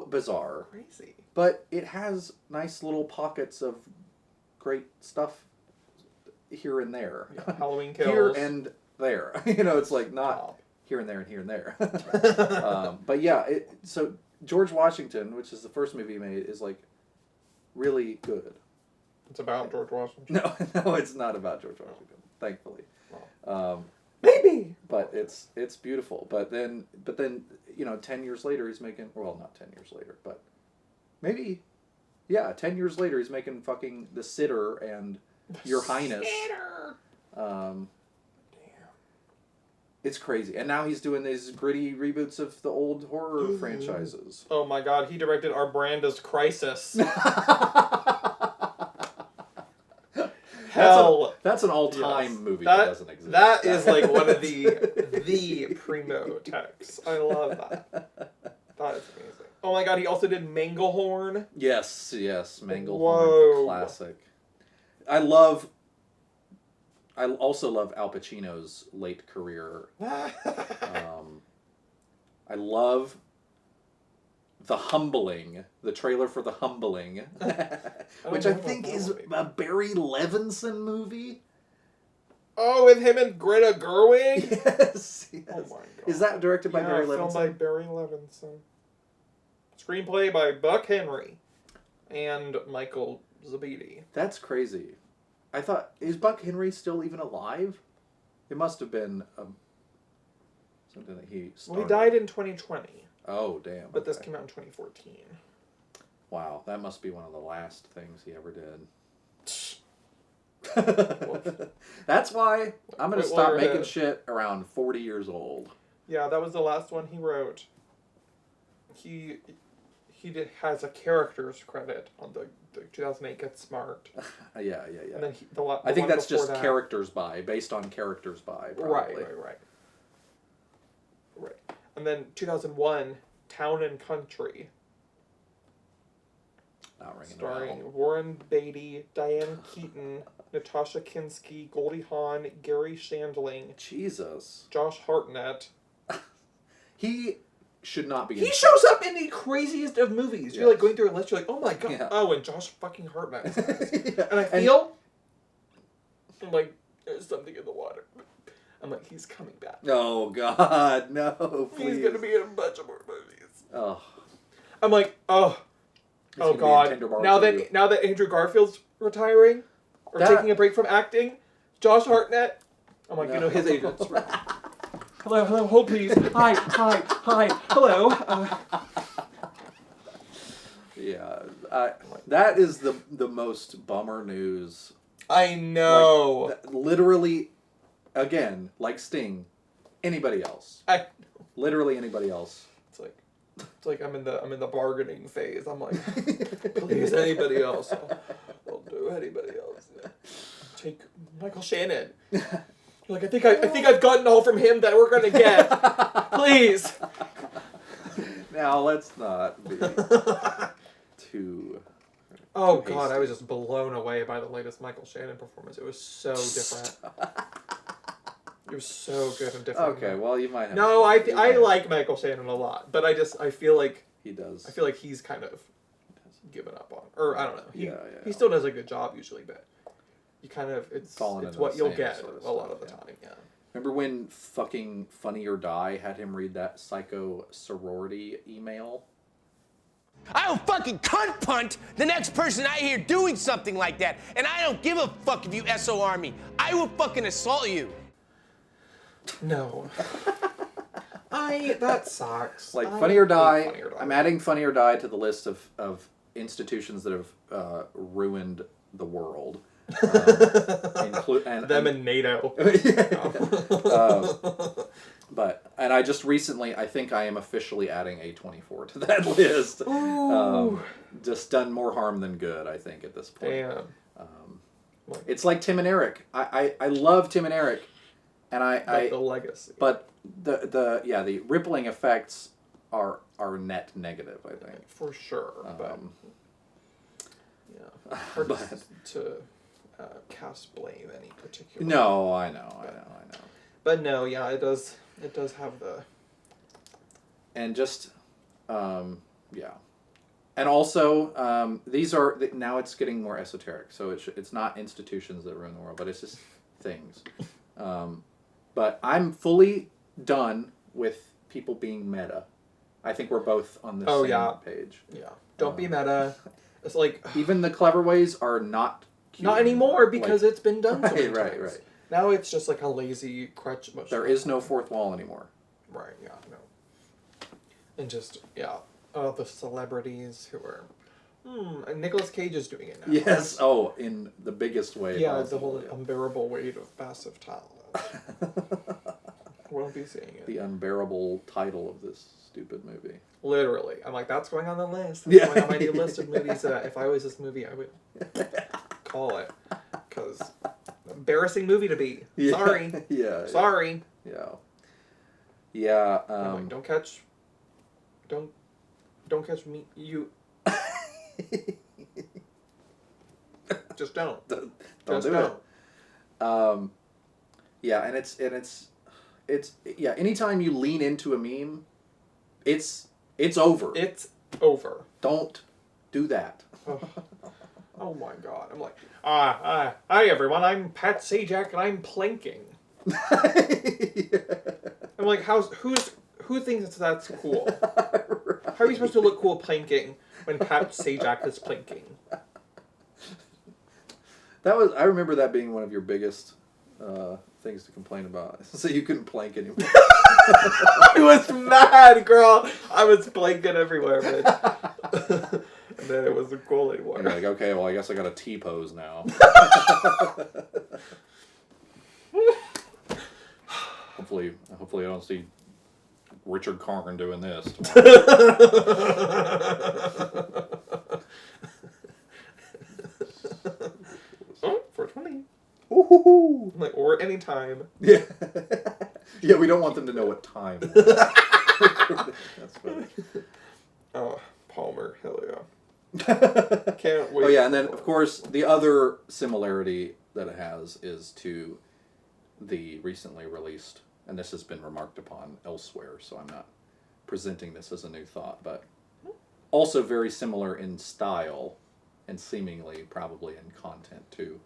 bizarre. Crazy. But it has nice little pockets of great stuff here and there. Yeah, Halloween Kills. Here and there. It's like not here and there and here and there. But yeah, so George Washington, which is the first movie he made, is like really good. It's about George Washington. No, it's not about George Washington, thankfully. Maybe. But it's beautiful. But then 10 years later he's making, well, not 10 years later, but maybe 10 years later he's making fucking The Sitter and Your Highness. Sitter. Damn. It's crazy. And now he's doing these gritty reboots of the old horror franchises. Oh my god, he directed Our Branda's Crisis. Hell. That's an all-time movie that doesn't exist. That is like one of the primo texts. I love that. That is amazing. Oh my god, he also did Manglehorn. Yes, Manglehorn. Whoa. Classic. I also love Al Pacino's late career. I love The Humbling, the trailer for The Humbling, which I think is a Barry Levinson movie. Oh, with him and Greta Gerwig? Yes. Oh my god. Is that directed by Barry Levinson? Filmed by Barry Levinson. Screenplay by Buck Henry and Michael Zabidi. That's crazy. I thought, is Buck Henry still even alive? It must have been Something that he started. Well, he died in 2020. Oh, damn. But this came out in 2014. Wow, that must be one of the last things he ever did. That's why I'm going to stop making shit around 40 years old. Yeah, that was the last one he wrote. He has a character's credit on the 2008 Get Smart. Yeah. And then I think that's just characters by, based on characters by, probably. Right. And then 2001, Town and Country. Not ringing starring a bell. Warren Beatty, Diane Keaton, Natasha Kinski, Goldie Hawn, Gary Shandling, Jesus. Josh Hartnett. He should not be. He shows up in the craziest of movies. Yes. You're like going through a list. You're like, oh my god. Yeah. Oh, and Josh fucking Hartnett. Yeah. And I feel, I'm like, there's something in the water. I'm like, he's coming back. Oh god, no! Please. He's gonna be in a bunch of more movies. Oh. I'm like, oh god. Now that Andrew Garfield's retiring or taking a break from acting, Josh Hartnett. I'm like, his agent's right. Hello, hold please. Hi, hello. Yeah, that is the most bummer news. I know. Like, literally, again, like Sting, anybody else. Literally anybody else. It's like I'm in the bargaining phase. I'm like, please, anybody else. I'll do anybody else. Yeah. Take Michael Shannon. You're like, I think I've gotten all from him that we're gonna get. Please. Now let's not be too. Oh god, hasty. I was just blown away by the latest Michael Shannon performance. It was so different. It was so good and different. Okay, well you might have. No, I like Michael Shannon a lot, but I feel like he does. I feel like he's kind of given up on, or I don't know. He still does a good job usually, but. You kind of, it's what you'll get a lot of the time, yeah. Remember when fucking Funny or Die had him read that psycho sorority email? I'll fucking cunt punt the next person I hear doing something like that, and I don't give a fuck if you SOR me. I will fucking assault you. No. That sucks. Like Funny or Die, I'm adding Funny or Die to the list of institutions that have ruined the world. Them and NATO. But I just recently, I think I am officially adding A24 to that list. Just done more harm than good, I think, at this point. Damn. It's like Tim and Eric. I love Tim and Eric, and the legacy. But the rippling effects are net negative, I think. For sure. Hard to cast blame any particular. No, I know. But no, yeah, it does have the. And just, yeah, and also these are now it's getting more esoteric. So it's not institutions that ruin the world, but it's just things. But I'm fully done with people being meta. I think we're both on the same page. Yeah, don't be meta. It's like even the clever ways are not. Not anymore because it's been done so many times. Right. Now it's just like a lazy crutch. There is no fourth wall anymore. Right, yeah, no. And just, the celebrities who are... and Nicolas Cage is doing it now. Yes, in the biggest way. Yeah, the whole unbearable weight of massive talent. Won't be seeing it. The unbearable title of this stupid movie. Literally. I'm like, that's going on the list. That's going on my new list of movies that if I was this movie, I would... call it, because embarrassing movie to be. Sorry. Sorry. Yeah. Like, don't catch me. You. Just don't. Don't do it. Yeah, and it's anytime you lean into a meme, it's over. It's over. Don't do that. Oh my god. I'm like, hi everyone, I'm Pat Sajak and I'm planking. I'm like, who thinks that's cool? Right. How are you supposed to look cool planking when Pat Sajak is planking? I remember that being one of your biggest things to complain about. So you couldn't plank anymore. I was mad, girl. I was blinking everywhere, bitch. And then it was the cool anymore. You're like, okay, well, I guess I got a T-pose now. Hopefully I don't see Richard Karn doing this Oh, 420. Ooh. Like, or any time. Yeah. Yeah, we don't want them to know what time. That's funny. Oh, Palmer, hell yeah. Can't wait. Oh yeah, and then of course the other similarity that it has is to the recently released, and this has been remarked upon elsewhere, so I'm not presenting this as a new thought, but also very similar in style and seemingly probably in content too.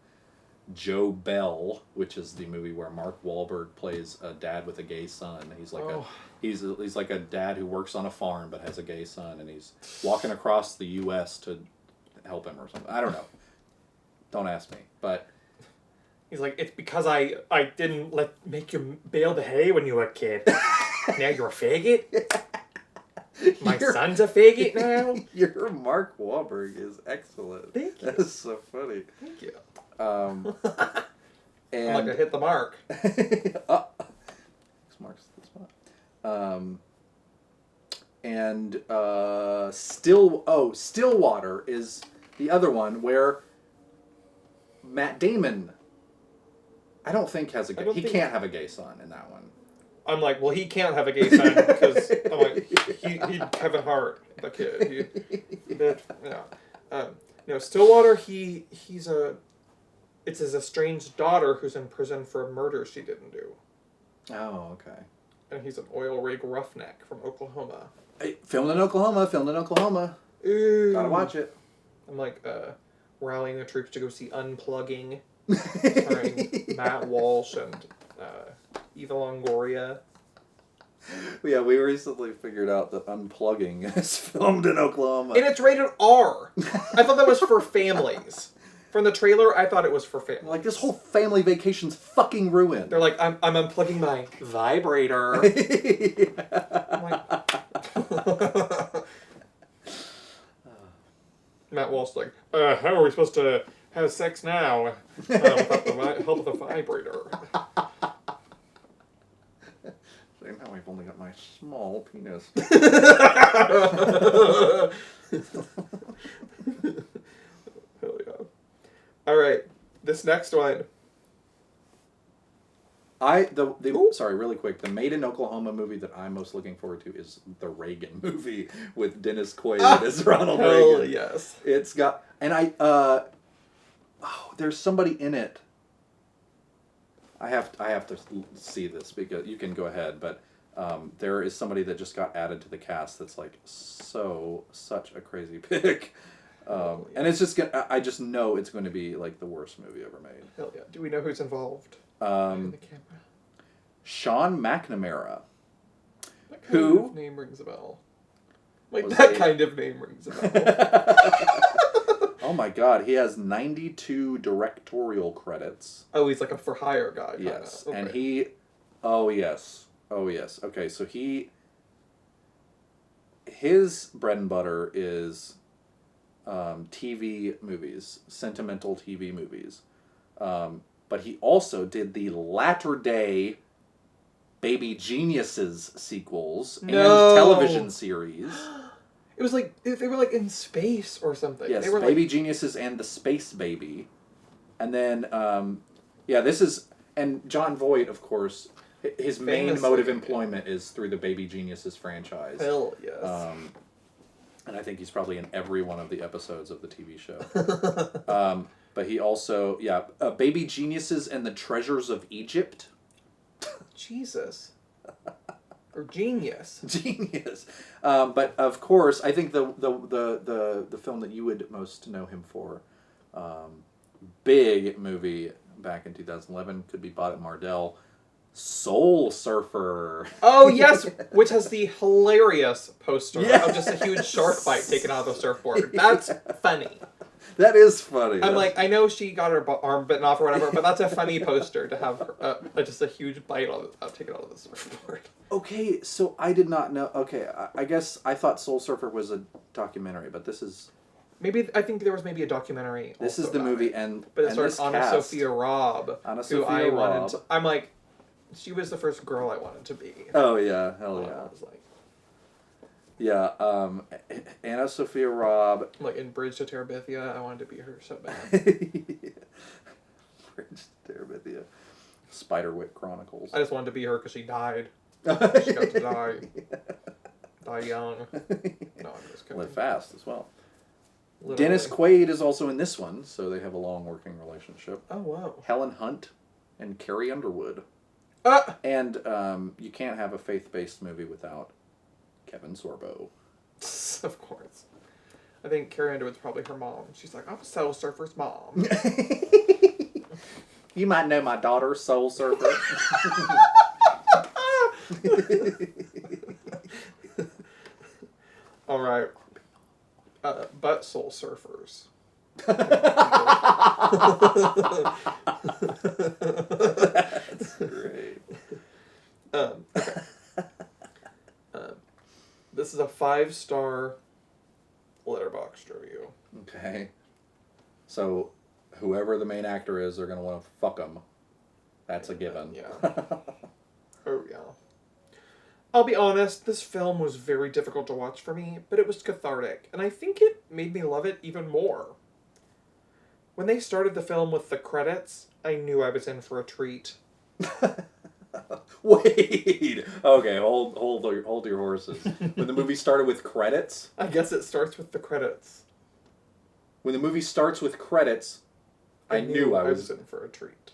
Joe Bell, which is the movie where Mark Wahlberg plays a dad with a gay son. He's like he's like a dad who works on a farm but has a gay son, and he's walking across the U.S. to help him or something. I don't know. Don't ask me. But he's like, it's because I didn't make you bale the hay when you were a kid. Now you're a faggot. My son's a faggot now. Your Mark Wahlberg is excellent. Thank you. That's so funny. Thank you. And I'm like, I hit the mark. Mark's the spot. And Stillwater is the other one where Matt Damon, I don't think has a gay. He can't have a gay son in that one. I'm like, well, he can't have a gay son because I'm like, he Kevin Hart, the kid. Stillwater, it's his estranged daughter who's in prison for a murder she didn't do. Oh, okay. And he's an oil rig roughneck from Oklahoma. Hey, filmed in Oklahoma. Ooh. Gotta watch it. I'm like, rallying the troops to go see Unplugging, starring Matt Walsh and Eva Longoria. Yeah, we recently figured out that Unplugging is filmed in Oklahoma. And it's rated R. I thought that was for families. From the trailer, I thought it was for families. Like, this whole family vacation's fucking ruined. They're like, I'm unplugging my vibrator. I'm like, Matt Walsh like, how are we supposed to have sex now without the help of the vibrator? So now I've only got my small penis. Hell yeah. All right, this next one. Sorry, really quick. The Made in Oklahoma movie that I'm most looking forward to is the Reagan movie with Dennis Quaid as Ronald Hell Reagan. yes. It's got, and there's somebody in it. I have to see this because you can go ahead, but there is somebody that just got added to the cast that's like such a crazy pick. And it's just I just know it's going to be like the worst movie ever made. Hell yeah. Do we know who's involved? Um, the camera. Sean McNamara. That kind of name rings a bell. Like, kind of name rings a bell. Oh my god, he has 92 directorial credits. Oh, he's like a for hire guy. Yes, okay. and he... Oh yes. Okay, so his bread and butter is TV movies, sentimental TV movies. But he also did the latter-day Baby Geniuses sequels and television series. It was like, they were like in space or something. Yes, they were Baby Geniuses and the Space Baby. And then, this is... And John Voight, of course, his main mode of employment is through the Baby Geniuses franchise. Hell yes. And I think he's probably in every one of the episodes of the TV show. But he also, Baby Geniuses and the Treasures of Egypt. Jesus. Or Genius. Genius. But of course, I think the film that you would most know him for, big movie back in 2011, could be bought at Mardell, Soul Surfer. Oh, yes, which has the hilarious poster of just a huge shark bite taken out of the surfboard. That's funny. That is funny. I'm like, I know she got her arm bitten off or whatever, but that's a funny poster to have just a huge bite taken out of the surfboard. Okay, so I did not know. Okay, I guess I thought Soul Surfer was a documentary, but this is... I think there was maybe a documentary. This is the movie, but it stars Anna Sophia Robb, I'm like, she was the first girl I wanted to be. Oh yeah, hell yeah. I was like, yeah, Anna Sophia Robb. like in Bridge to Terabithia, I wanted to be her so bad. Bridge to Terabithia. Spiderwick Chronicles. I just wanted to be her because she died. She got to die. Die young. No, I'm just kidding. Live fast as well. Literally. Dennis Quaid is also in this one, so they have a long working relationship. Oh, wow. Helen Hunt and Carrie Underwood. And you can't have a faith-based movie without Kevin Sorbo. Of course. I think Carrie Underwood's probably her mom. She's like, I'm Soul Surfer's mom. You might know my daughter, Soul Surfer. All right. But Soul Surfers. That's great. Okay. This is a 5-star Letterboxd review. Okay. So, whoever the main actor is, they're going to want to fuck him. That's a given. Yeah. Oh, yeah. I'll be honest, this film was very difficult to watch for me, but it was cathartic, and I think it made me love it even more. When they started the film with the credits, I knew I was in for a treat. Wait. Okay, hold your horses. When the movie started with credits? I guess it starts with the credits. When the movie starts with credits, I knew I was in for a treat.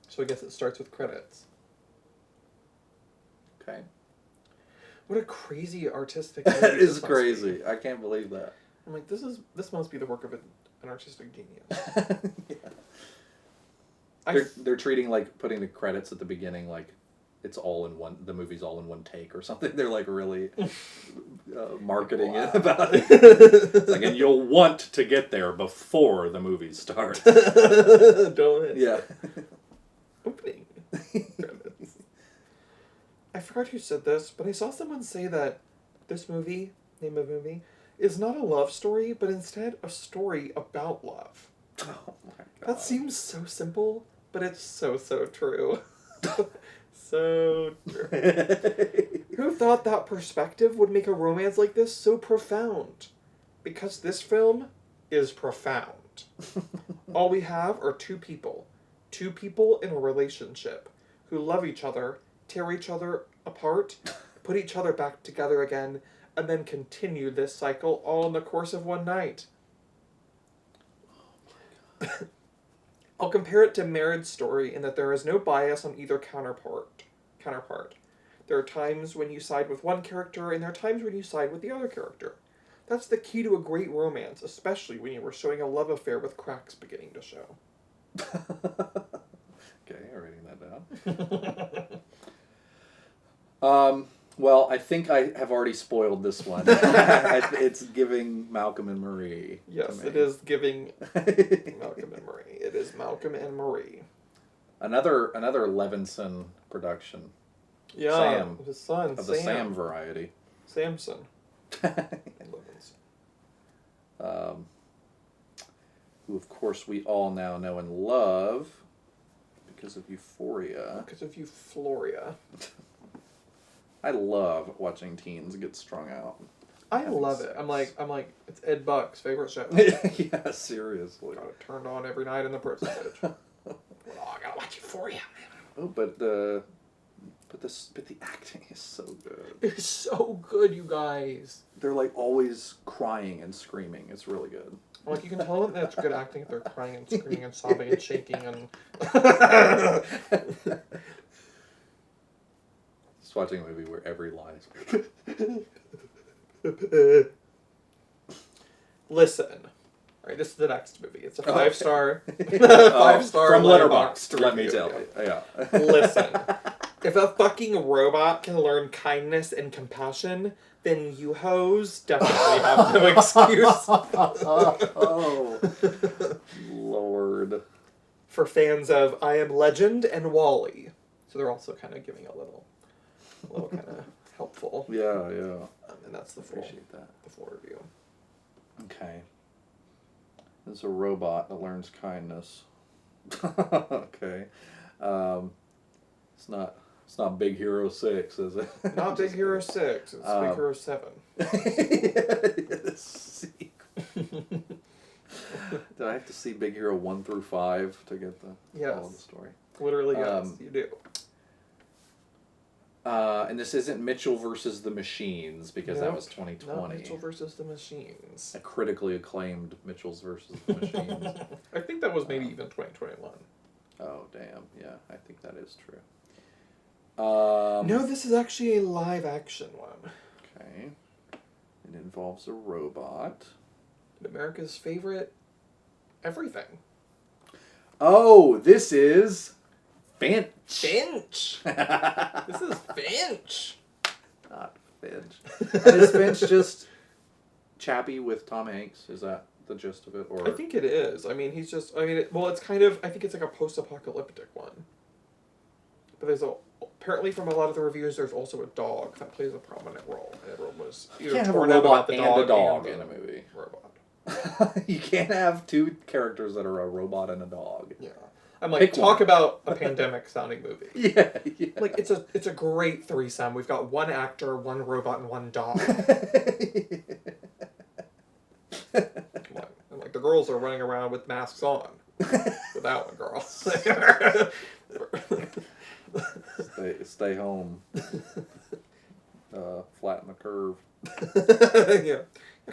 So I guess it starts with credits. Okay. What a crazy artistic movie That is this must crazy. be. I can't believe that. I'm like, this must be the work of an artistic genius. Yeah. They're treating, like, putting the credits at the beginning like it's all in one, the movie's all in one take or something. They're, like, really marketing it about it. It's like, and you'll want to get there before the movie starts. Don't it? Yeah. Opening credits. I forgot who said this, but I saw someone say that this movie, name of movie, is not a love story, but instead a story about love. Oh my god. That seems so simple, but it's so true. So true. Who thought that perspective would make a romance like this so profound? Because this film is profound. All we have are two people in a relationship who love each other, tear each other apart, put each other back together again, and then continue this cycle all in the course of one night. I'll compare it to Marriage Story in that there is no bias on either counterpart. There are times when you side with one character, and there are times when you side with the other character. That's the key to a great romance, especially when you were showing a love affair with cracks beginning to show. Okay, I'm writing that down. Well, I think I have already spoiled this one. It's giving Malcolm and Marie. Yes, it is giving Malcolm and Marie. It is Malcolm and Marie. Another Levinson production. Yeah, Sam, his son, of the Sam variety. Samson. Levinson. Who, of course, we all now know and love because of Euphoria. Because of Euphoria. I love watching teens get strung out. I love it. I'm like, it's Ed Buck's favorite show. Yeah, seriously. Got it turned on every night in the percentage. Oh, I gotta watch Euphoria. Oh, but the acting is so good. It's so good, you guys. They're like always crying and screaming. It's really good. Like, you can tell that that's good acting if they're crying and screaming and sobbing and shaking and... Just watching a movie where every line is... Listen. Alright, this is the next movie. It's a 5-star... from Letterboxd Let me review. tell you. Yeah. Listen. If a fucking robot can learn kindness and compassion, then you hoes definitely have no excuse. Oh, Lord. For fans of I Am Legend and Wall-E. So they're also kind of giving a little kind of helpful. Yeah. And that's the full, Appreciate that. the full review. Okay. There's a robot that learns kindness. Okay. It's not Big Hero 6, is it? Not Big Hero 6, it's Big Hero 7. The sequel. Did I have to see Big Hero 1 through 5 to get the all of the story? Literally, yes, you do. And this isn't Mitchell versus the Machines, because that was 2020. Not Mitchell versus the Machines. A critically acclaimed Mitchell's versus the Machines. I think that was maybe even 2021. Oh, damn. Yeah, I think that is true. No, this is actually a live action one. Okay. It involves a robot. America's favorite everything. Oh, this is Finch. Finch! This is Finch! Not Finch. And is Finch just Chappie with Tom Hanks? Is that the gist of it? Or I think it is. I mean, he's just... I mean, it's kind of... I think it's like a post-apocalyptic one. But there's apparently from a lot of the reviews, there's also a dog that plays a prominent role. And everyone was either can't have a torn out robot about and a dog and in a movie. Robot. You can't have two characters that are a robot and a dog. Yeah. I'm like, Pick talk one. about a pandemic sounding movie. Yeah. Like, it's a great threesome. We've got one actor, one robot, and one dog. I'm like, the girls are running around with masks on. With that one, girl. Stay home. Flatten the curve. Yeah.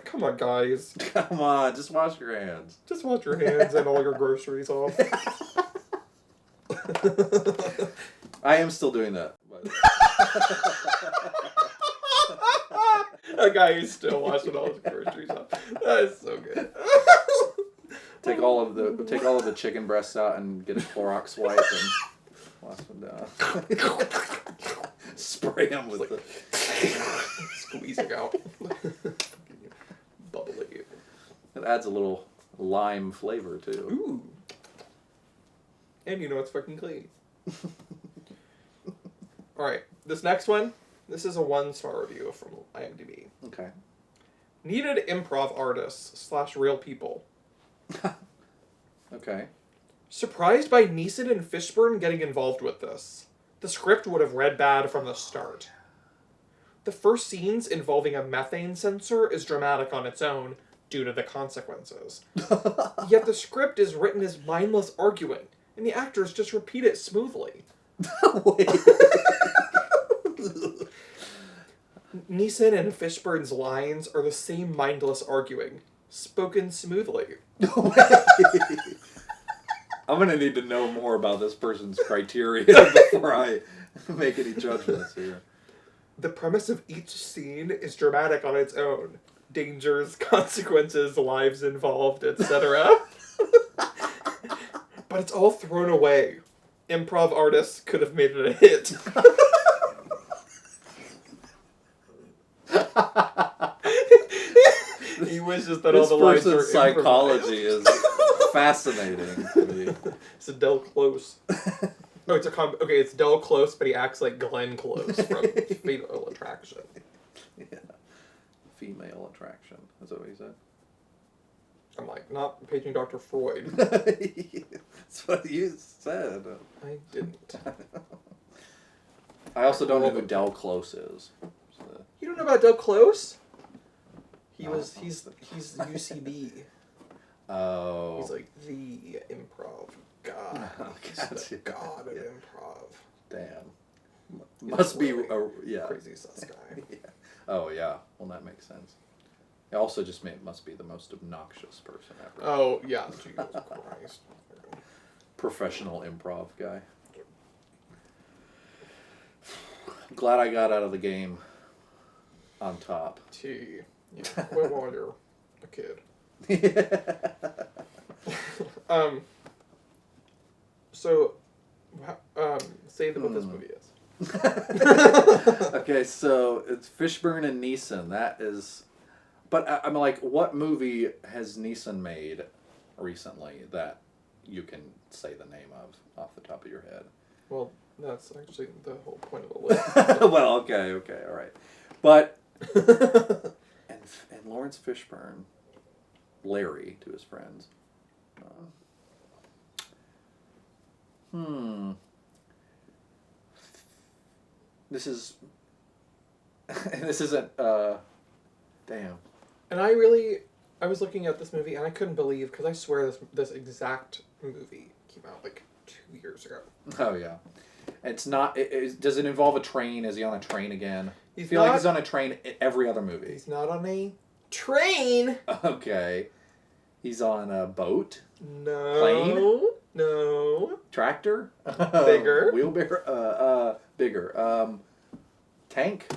Come on, guys. Come on, just wash your hands. Just wash your hands and all your groceries off. I am still doing that. But... A guy who's still washing all his groceries off. That is so good. Take all of the chicken breasts out and get a Clorox wipe and wash them down. Spray them with the Squeezing out. Bubbly. It adds a little lime flavor too. Ooh. And you know it's fucking clean. Alright, this next one, this is a 1-star review from IMDb. Okay. Needed improv artists / real people. Okay. Surprised by Neeson and Fishburne getting involved with this. The script would have read bad from the start. The first scenes involving a methane sensor is dramatic on its own due to the consequences. Yet the script is written as mindless arguing, and the actors just repeat it smoothly. Wait. Neeson and Fishburne's lines are the same mindless arguing, spoken smoothly. I'm gonna need to know more about this person's criteria before I make any judgments here. The premise of each scene is dramatic on its own. Dangers, consequences, lives involved, etc. But it's all thrown away. Improv artists could have made it a hit. He wishes that all This the lines were person's psychology is fascinating to me. It's a Del Close. Oh, it's Del Close, but he acts like Glenn Close from Fatal Attraction. Yeah. Female attraction. Is that what he said? I'm like, not paging Dr. Freud. That's what you said. I didn't. I also don't know who Del Close is. So. You don't know about Del Close? He's UCB. Oh. He's like the improv god. He's the god of improv. Damn. Must be yeah. Crazy sus guy. Yeah. Oh yeah. Well, that makes sense. It also just must be the most obnoxious person ever. Oh yeah, Jesus Christ. Professional improv guy. I'm glad I got out of the game on top. T. Yeah. Well, while you're a kid. So, say what this movie is. Okay, so it's Fishburne and Neeson. That is, but I'm like, what movie has Neeson made recently that you can say the name of off the top of your head? Well, that's actually the whole point of the list. Well, okay, all right, but and Lawrence Fishburne, Larry to his friends. This isn't. Damn. And I was looking at this movie and I couldn't believe, because I swear this exact movie came out like 2 years ago. Oh yeah, it's not. Does it involve a train? Is he on a train again? I feel not- like he's on a train in every other movie. He's not on a train. Okay, he's on a boat, No. Plane? No. tractor, Bigger. wheelbarrow, bigger, tank,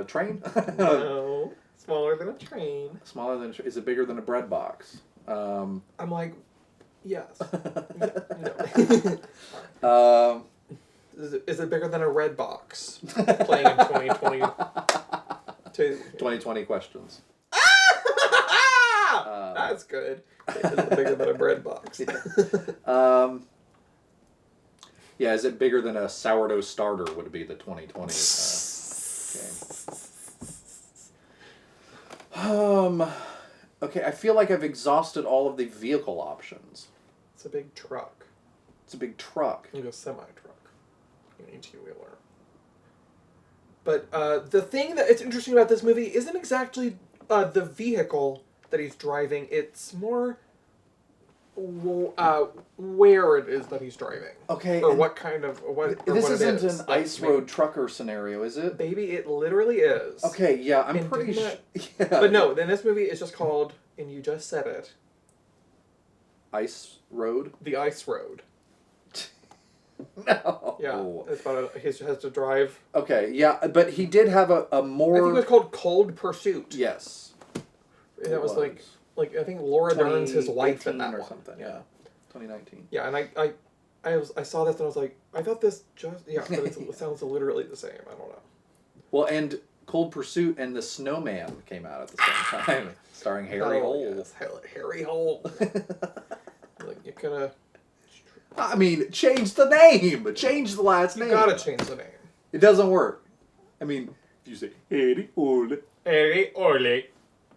train. No. Smaller than a train. Smaller than. Is it bigger than a bread box? I'm like, yes. No. Is it bigger than a red box? Playing in 2020. 2020 questions. That's good. Is it bigger than a bread box? Yeah, is it bigger than a sourdough starter would be the 2020 game. Okay, I feel like I've exhausted all of the vehicle options. It's a big truck. It's a big truck. Like a semi-truck. An 18-wheeler. But the thing that it's interesting about this movie isn't exactly the vehicle that he's driving. It's more where it is that he's driving. Okay. Or what kind of... This what isn't it is. an ice road trucker scenario, is it? Baby, it literally is. Okay, yeah, I'm And pretty sure. didn't Yeah. But no, then this movie is just called, and you just said it, Ice road? The Ice Road. No. Yeah, it's about he has to drive. Okay, yeah, but he did have a more. I think it was called Cold Pursuit. Yes. And that was like I think Laura Dern's his wife in that or one. something. Yeah, 2019. Yeah, and I saw this and I was like, I thought this just but it sounds literally the same. I don't know. Well, and Cold Pursuit and The Snowman came out at the same time, starring Harry Hole. Yes, Harry Hole. Like you could have. I mean, change the name. Change the last You name. gotta change the name. It doesn't work. I mean, if you say Harry Hole, Harry Hole.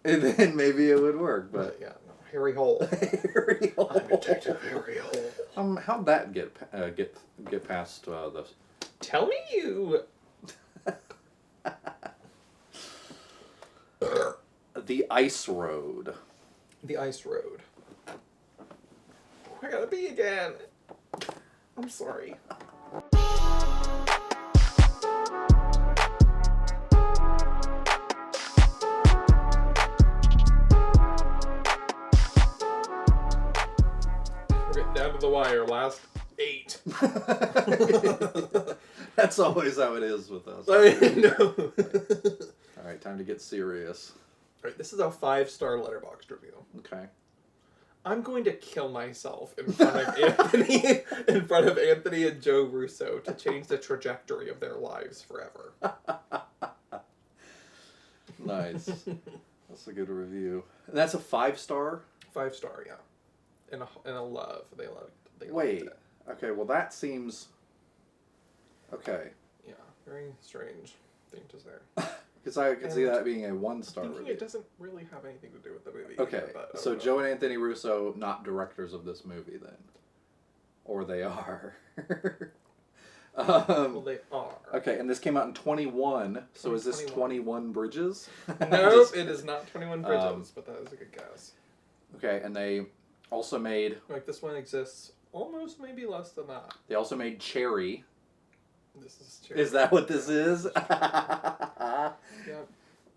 and then maybe it would work. But Yeah, no, Harry Hole. Harry Hole. I'm Detective Harry Hole. How'd that get past the? Tell me you. The Ice Road. The Ice Road. I gotta pee again. I'm sorry. We're getting down to the wire. Last 8. That's always how it is with us. I know. All right, time to get serious. All right, this is a 5-star letterboxd review. Okay. I'm going to kill myself in front of Anthony and Joe Russo to change the trajectory of their lives forever. Nice. That's a good review. And that's a 5-star? 5-star, yeah. And a love. They loved Wait. it. Okay, well that seems... Okay. Yeah, very strange thing to say. Because I could see And that being a 1-star Thinking review. it doesn't really have anything to do with the movie. Okay, but I so don't know. Joe and Anthony Russo, not directors of this movie then. Or they are. Well, they are. Okay, and this came out in 21, so is this 2021. 21 Bridges? Nope, it is not 21 Bridges, but that is a good guess. Okay, and they also made... Like, this one exists almost maybe less than that. They also made Cherry. This is Cherry. Is that what this is? Yeah.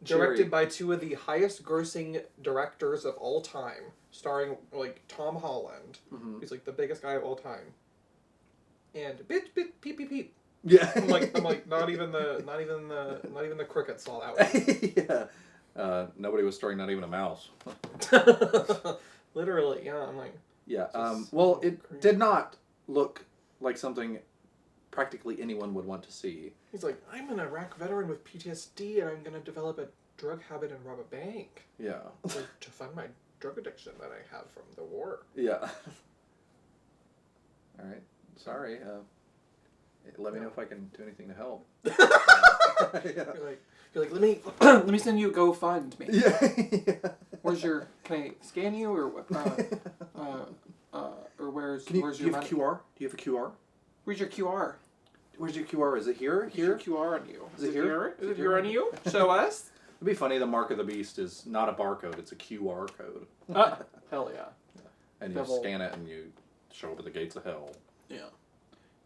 Cherry. Directed by 2 of the highest grossing directors of all time, starring like Tom Holland, who's like the biggest guy of all time. And bitch peep peep peep. Yeah. I'm like not even the crickets saw that Yeah. Nobody was starring not even a mouse. one. Literally, yeah. I'm like, Yeah. Just Well, it crazy. did not look like something practically anyone would want to see. He's like, I'm an Iraq veteran with PTSD, and I'm gonna develop a drug habit and rob a bank Yeah. to fund my drug addiction that I have from the war. Yeah. All right. Sorry. Let me know if I can do anything to help. Yeah. You're like, let me Let me send you a GoFundMe. Yeah. Where's your? Can I scan you or where's Do where's you your have money? QR? Do you have a QR? Where's your QR? Where's your QR? Is it here? Where's Here? your QR on you? Is it here? Is it here on you? Show us. It'd be funny. The mark of the beast is not a barcode; it's a QR code, Hell yeah. and you Devil. scan it and you show up at the gates of hell. Yeah.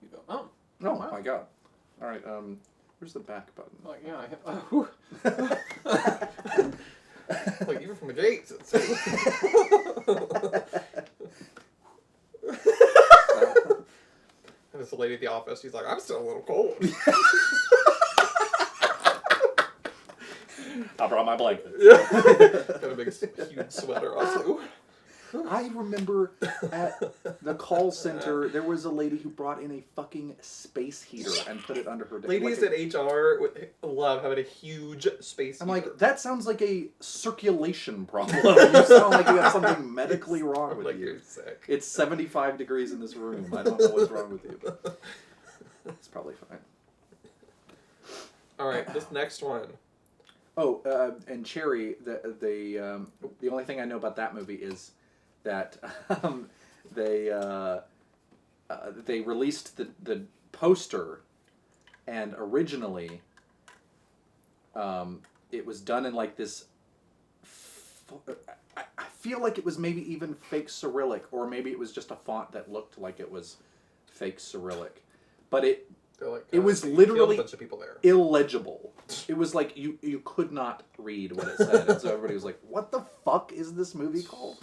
You go. Oh. Oh wow. my god! All right. Where's the back button? Like yeah. I hit, whew. like even from the gates. It's and this lady at the office, she's like, I'm still a little cold. I brought my blanket. Got a big huge sweater also. I remember at the call center, there was a lady who brought in a fucking space heater and put it under her desk. Ladies at HR love having a huge space I'm heater. like, that sounds like a circulation problem. You sound like you have something medically wrong with like you. you're sick. It's 75 degrees in this room. I don't know what's wrong with you, but it's probably fine. All right, this next one. Oh, and Cherry, the only thing I know about that movie is that they released the poster, and originally it was done in like this. I feel like it was maybe even fake Cyrillic, or maybe it was just a font that looked like it was fake Cyrillic, but it Like, it was they killed literally a bunch of people there. illegible. It was like you could not read what it said, and so everybody was like, "What the fuck is this movie called?"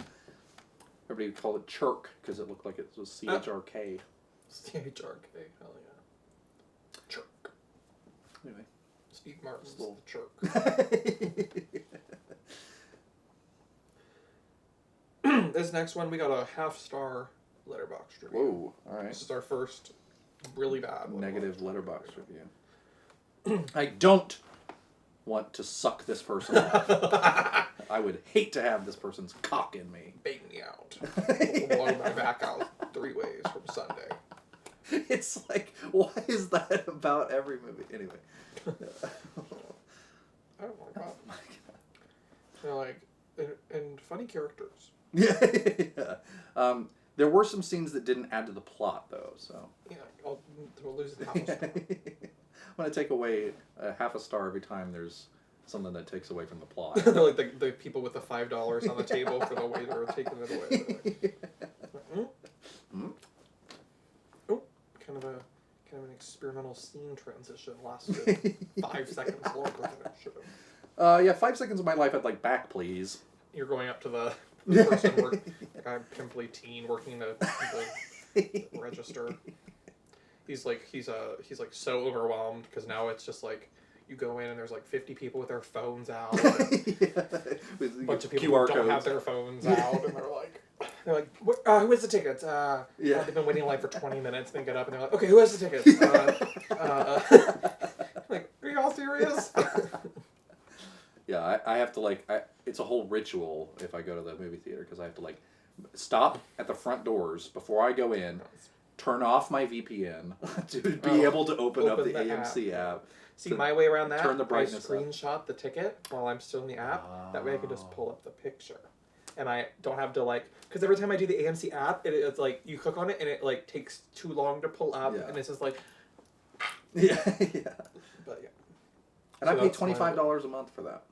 Everybody called it Chirk because it looked like it was CHRK. CHRK, hell yeah. Chirk. Anyway, Steve Martin's Little- the Chirk. This next one, we got a half-star letterbox review. whoa! All right, This is our first really bad negative letterbox review. I don't want to suck this person off. I would hate to have this person's cock in me. Bait me out. Blow my back out 3 ways from Sunday. It's like, why is that about every movie? Anyway. Oh my god. They're like, and funny characters. Yeah. There were some scenes that didn't add to the plot, though, so. Yeah, we'll lose the house. When I take away half a star every time there's something that takes away from the plot. They're like the people with the $5 on the table for the waiter taking it away. Like, Oh, kind of an experimental scene transition lasted 5 seconds longer than it should have. Yeah, 5 seconds of my life I'd like back, please. You're going up to the person like I'm pimply teen working the register. He's like so overwhelmed because now it's just like you go in and there's like 50 people with their phones out. A bunch of people QR who don't have codes. their phones out, and they're like, who has the tickets? Yeah. They've been waiting in line for 20 minutes. And they get up and they're like, okay, who has the tickets? Like, are you all serious? Yeah, I have to like, it's a whole ritual if I go to the movie theater because I have to like stop at the front doors before I go in, turn off my VPN to be able to open up the AMC app. See, to my way around that, turn the I brightness up. screenshot the ticket while I'm still in the app. That way I can just pull up the picture. And I don't have to like, because every time I do the AMC app, it's like, you click on it and it like takes too long to pull up. Yeah. And it's just like, Yeah. but yeah. And So I pay that's my- $25 a month for that.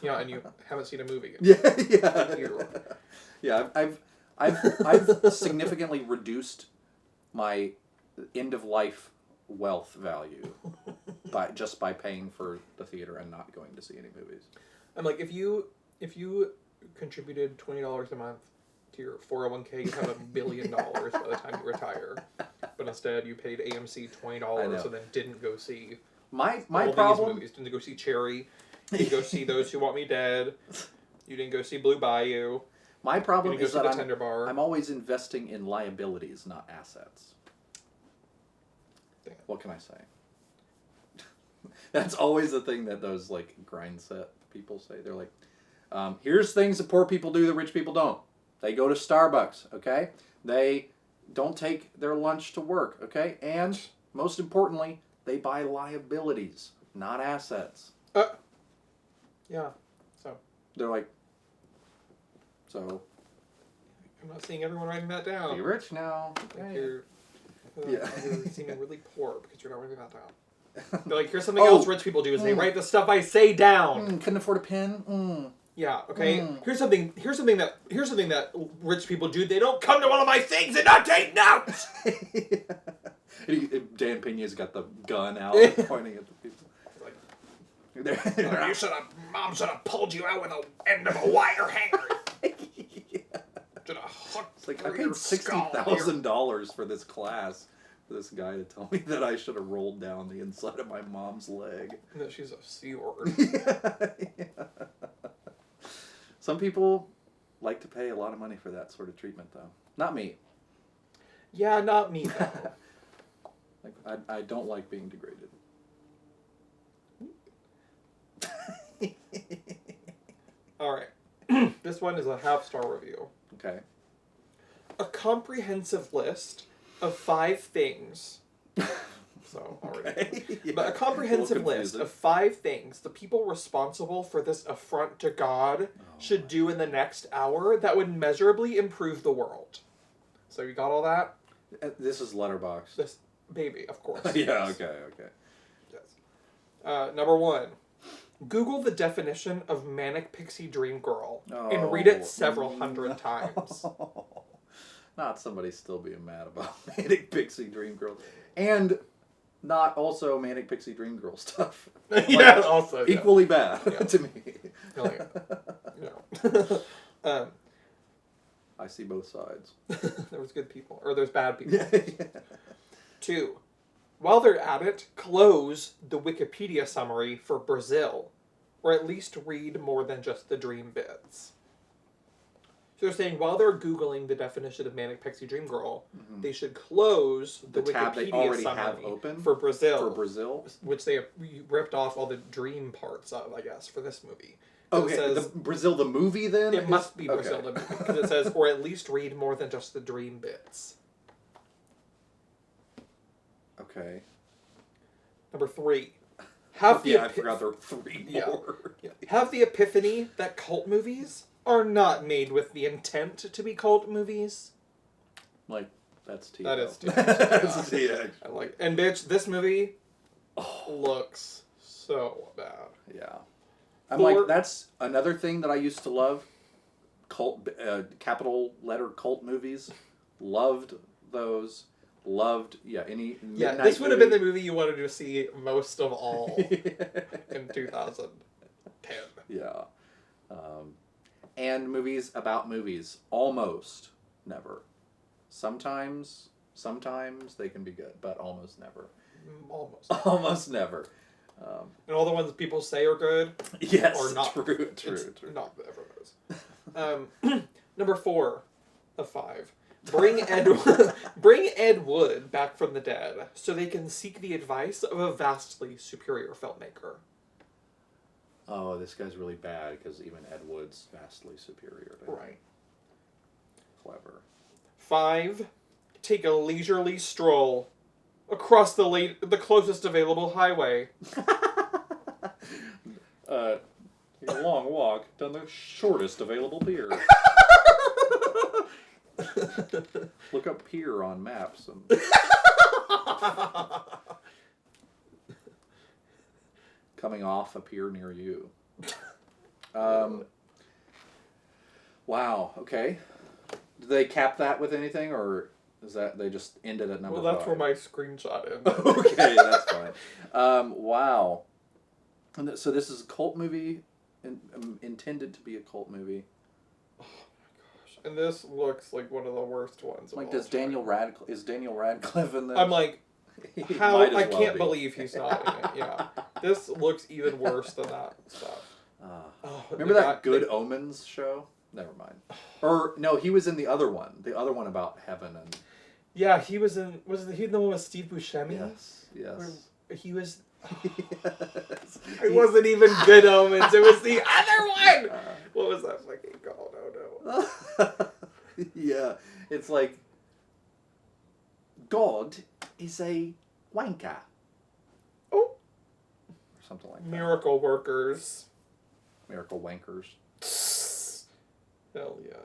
Yeah, and you haven't seen a movie yet. Yeah. You. Yeah, I've significantly reduced my end of life wealth value by paying for the theater and not going to see any movies. I'm like, if you contributed $20 a month to your 401k, you have $1 billion by the time you retire. But instead, you paid AMC I know. $20 and then didn't go see My all problem. these movies. Didn't go see Cherry. You didn't go see Those Who Want Me Dead. You didn't go see Blue Bayou. My problem You didn't is go see that the Tinder Bar. I'm always investing in liabilities, not assets. What can I say? That's always the thing that those like grind set people say. They're like, here's things that poor people do that rich people don't. They go to Starbucks, okay? They don't take their lunch to work, okay? And most importantly, they buy liabilities, not assets. Yeah. So They're like, so I'm not seeing everyone writing that down. be rich now. Like Hey. you're seeming really poor because you're not writing that down. They're like, here's something else rich people do is they write the stuff I say down. Couldn't afford a pen. Yeah. Okay. Here's something that rich people do. They don't come to one of my things and not take notes. Dan Pena's got the gun out pointing at the people. Mom should have pulled you out with the end of a wire hanger. Should have hooked It's like, I through paid your skull. $60,000 for this class, for this guy to tell me that I should have rolled down the inside of my mom's leg. No, she's a C word. Yeah. Some people like to pay a lot of money for that sort of treatment, though. Not me. Yeah, not me though. Like, I don't like being degraded. All right. This one is a half-star review. Okay. A comprehensive list of 5 things. So, already. Yeah. But a comprehensive little list confusing. of 5 things the people responsible for this affront to God should do in the next hour that would measurably improve the world. So you got all that? This is Letterboxd. This baby, of course. Yeah, okay. Yes. Number 1. Google the definition of manic pixie dream girl Oh. and read it several hundred times. Not somebody still being mad about Manic Pixie Dream Girl. And not also Manic Pixie Dream Girl stuff. Yeah, also. Yeah. Equally bad to me. Yeah. I see both sides. There was good people. Or there's bad people. Yeah. 2. While they're at it, close the Wikipedia summary for Brazil. Or at least read more than just the dream bits. So they're saying while they're Googling the definition of Manic Pixie Dream Girl, they should close the tab they Wikipedia already summary have open for Brazil. For Brazil? Which they have ripped off all the dream parts of, I guess, for this movie. Okay, It says, Brazil the movie then? it must be Okay. Brazil the movie. Because it says, or at least read more than just the dream bits. Okay. Number 3. Have the I forgot there were 3 Yeah. more. Have the epiphany that cult movies are not made with the intent to be cult movies. Like, that's T. That is T. That's T. I like, and bitch, this movie looks so bad. Yeah. I'm 4. like, that's another thing that I used to love. Cult, capital letter cult movies. Loved those. Loved, any Yeah, midnight this would have been the movie. movie you wanted to see most of all in 2010. Yeah. And movies about movies. Almost never. Sometimes they can be good, but almost never. Almost. Almost never. And all the ones people say are good Yes, or not. true. It's not everyone knows. Number 4 of 5. Bring Ed Wood back from the dead so they can seek the advice of a vastly superior filmmaker. Oh, this guy's really bad because even Ed Wood's vastly superior to him. Right. Clever. 5. Take a leisurely stroll across the closest available highway. Take a long walk down the shortest available pier. Look up pier on maps. And... Coming off a pier near you. Wow, okay. Did they cap that with anything, or is that they just ended at number 5? Well, that's where my screenshot ended. Okay, that's fine. Wow. And so this is a cult movie, intended to be a cult movie. And this looks like one of the worst ones. Like, of does all time. Daniel Radcliffe in this? I'm like, He how? might as I well can't be. believe he's not in it. Yeah, this looks even worse than that stuff. Remember that Good Omens show? Never mind. Or no, he was in the other one. The other one about heaven and Yeah, he was in. Was he the one with Steve Buscemi? Yes. Where he was. Yes. It wasn't even Good Omens. It was the other one. What was that fucking called? Oh no. Yeah, it's like God is a wanker. Oh. Or something like that. Miracle Workers. Miracle wankers. Hell yeah.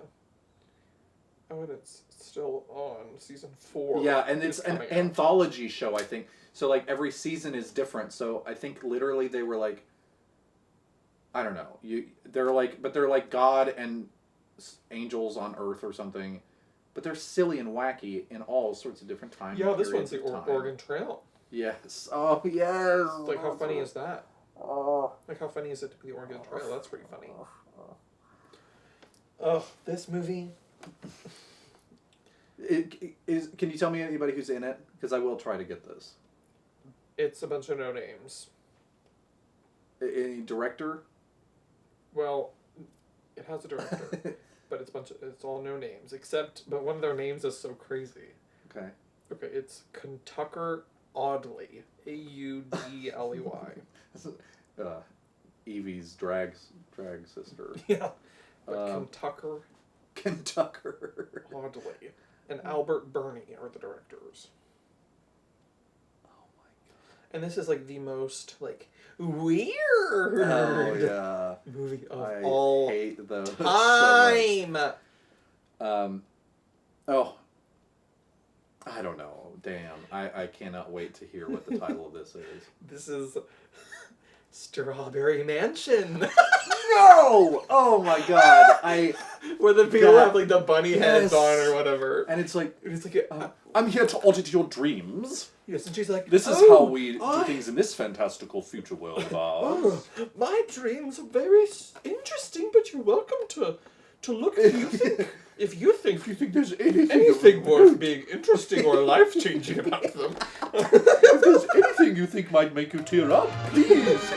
Oh, and it's still on season 4. Yeah, and it's an coming out. anthology show, I think. So like every season is different. So I think literally they were like, I don't know. They're like God and angels on Earth or something, but they're silly and wacky in all sorts of different times. Yeah, this one's the Oregon Trail. Yes. Oh yes. Like, how funny is that? Oh. Like, how funny is it to be the Oregon Trail? That's pretty funny. Oh, this movie. Can you tell me anybody who's in it? Because I will try to get this. It's a bunch of no names. Any director? Well, it has a director, but it's all no names but one of their names is so crazy. Okay. Okay, it's Kentucker Audley, Audley. Evie's drag sister. Yeah, but Kentucker Audley and Albert Burney are the directors. Oh my god. And this is like the most like weird Oh yeah. movie of I all hate those time. So much. Oh. I don't know. Damn. I cannot wait to hear what the title of this is. This is Strawberry Mansion. No! Oh my god. Where the people That- have like the bunny heads Yes. on or whatever. And it's like, And it's like, I'm here to audit your dreams. yes, and she's like, This is "Oh, how we do I- things in this fantastical future world of ours. Oh, my dreams are very interesting, but you're welcome to look if you think there's anything worth being interesting or life changing about them. if there's anything you think might make you tear up, please.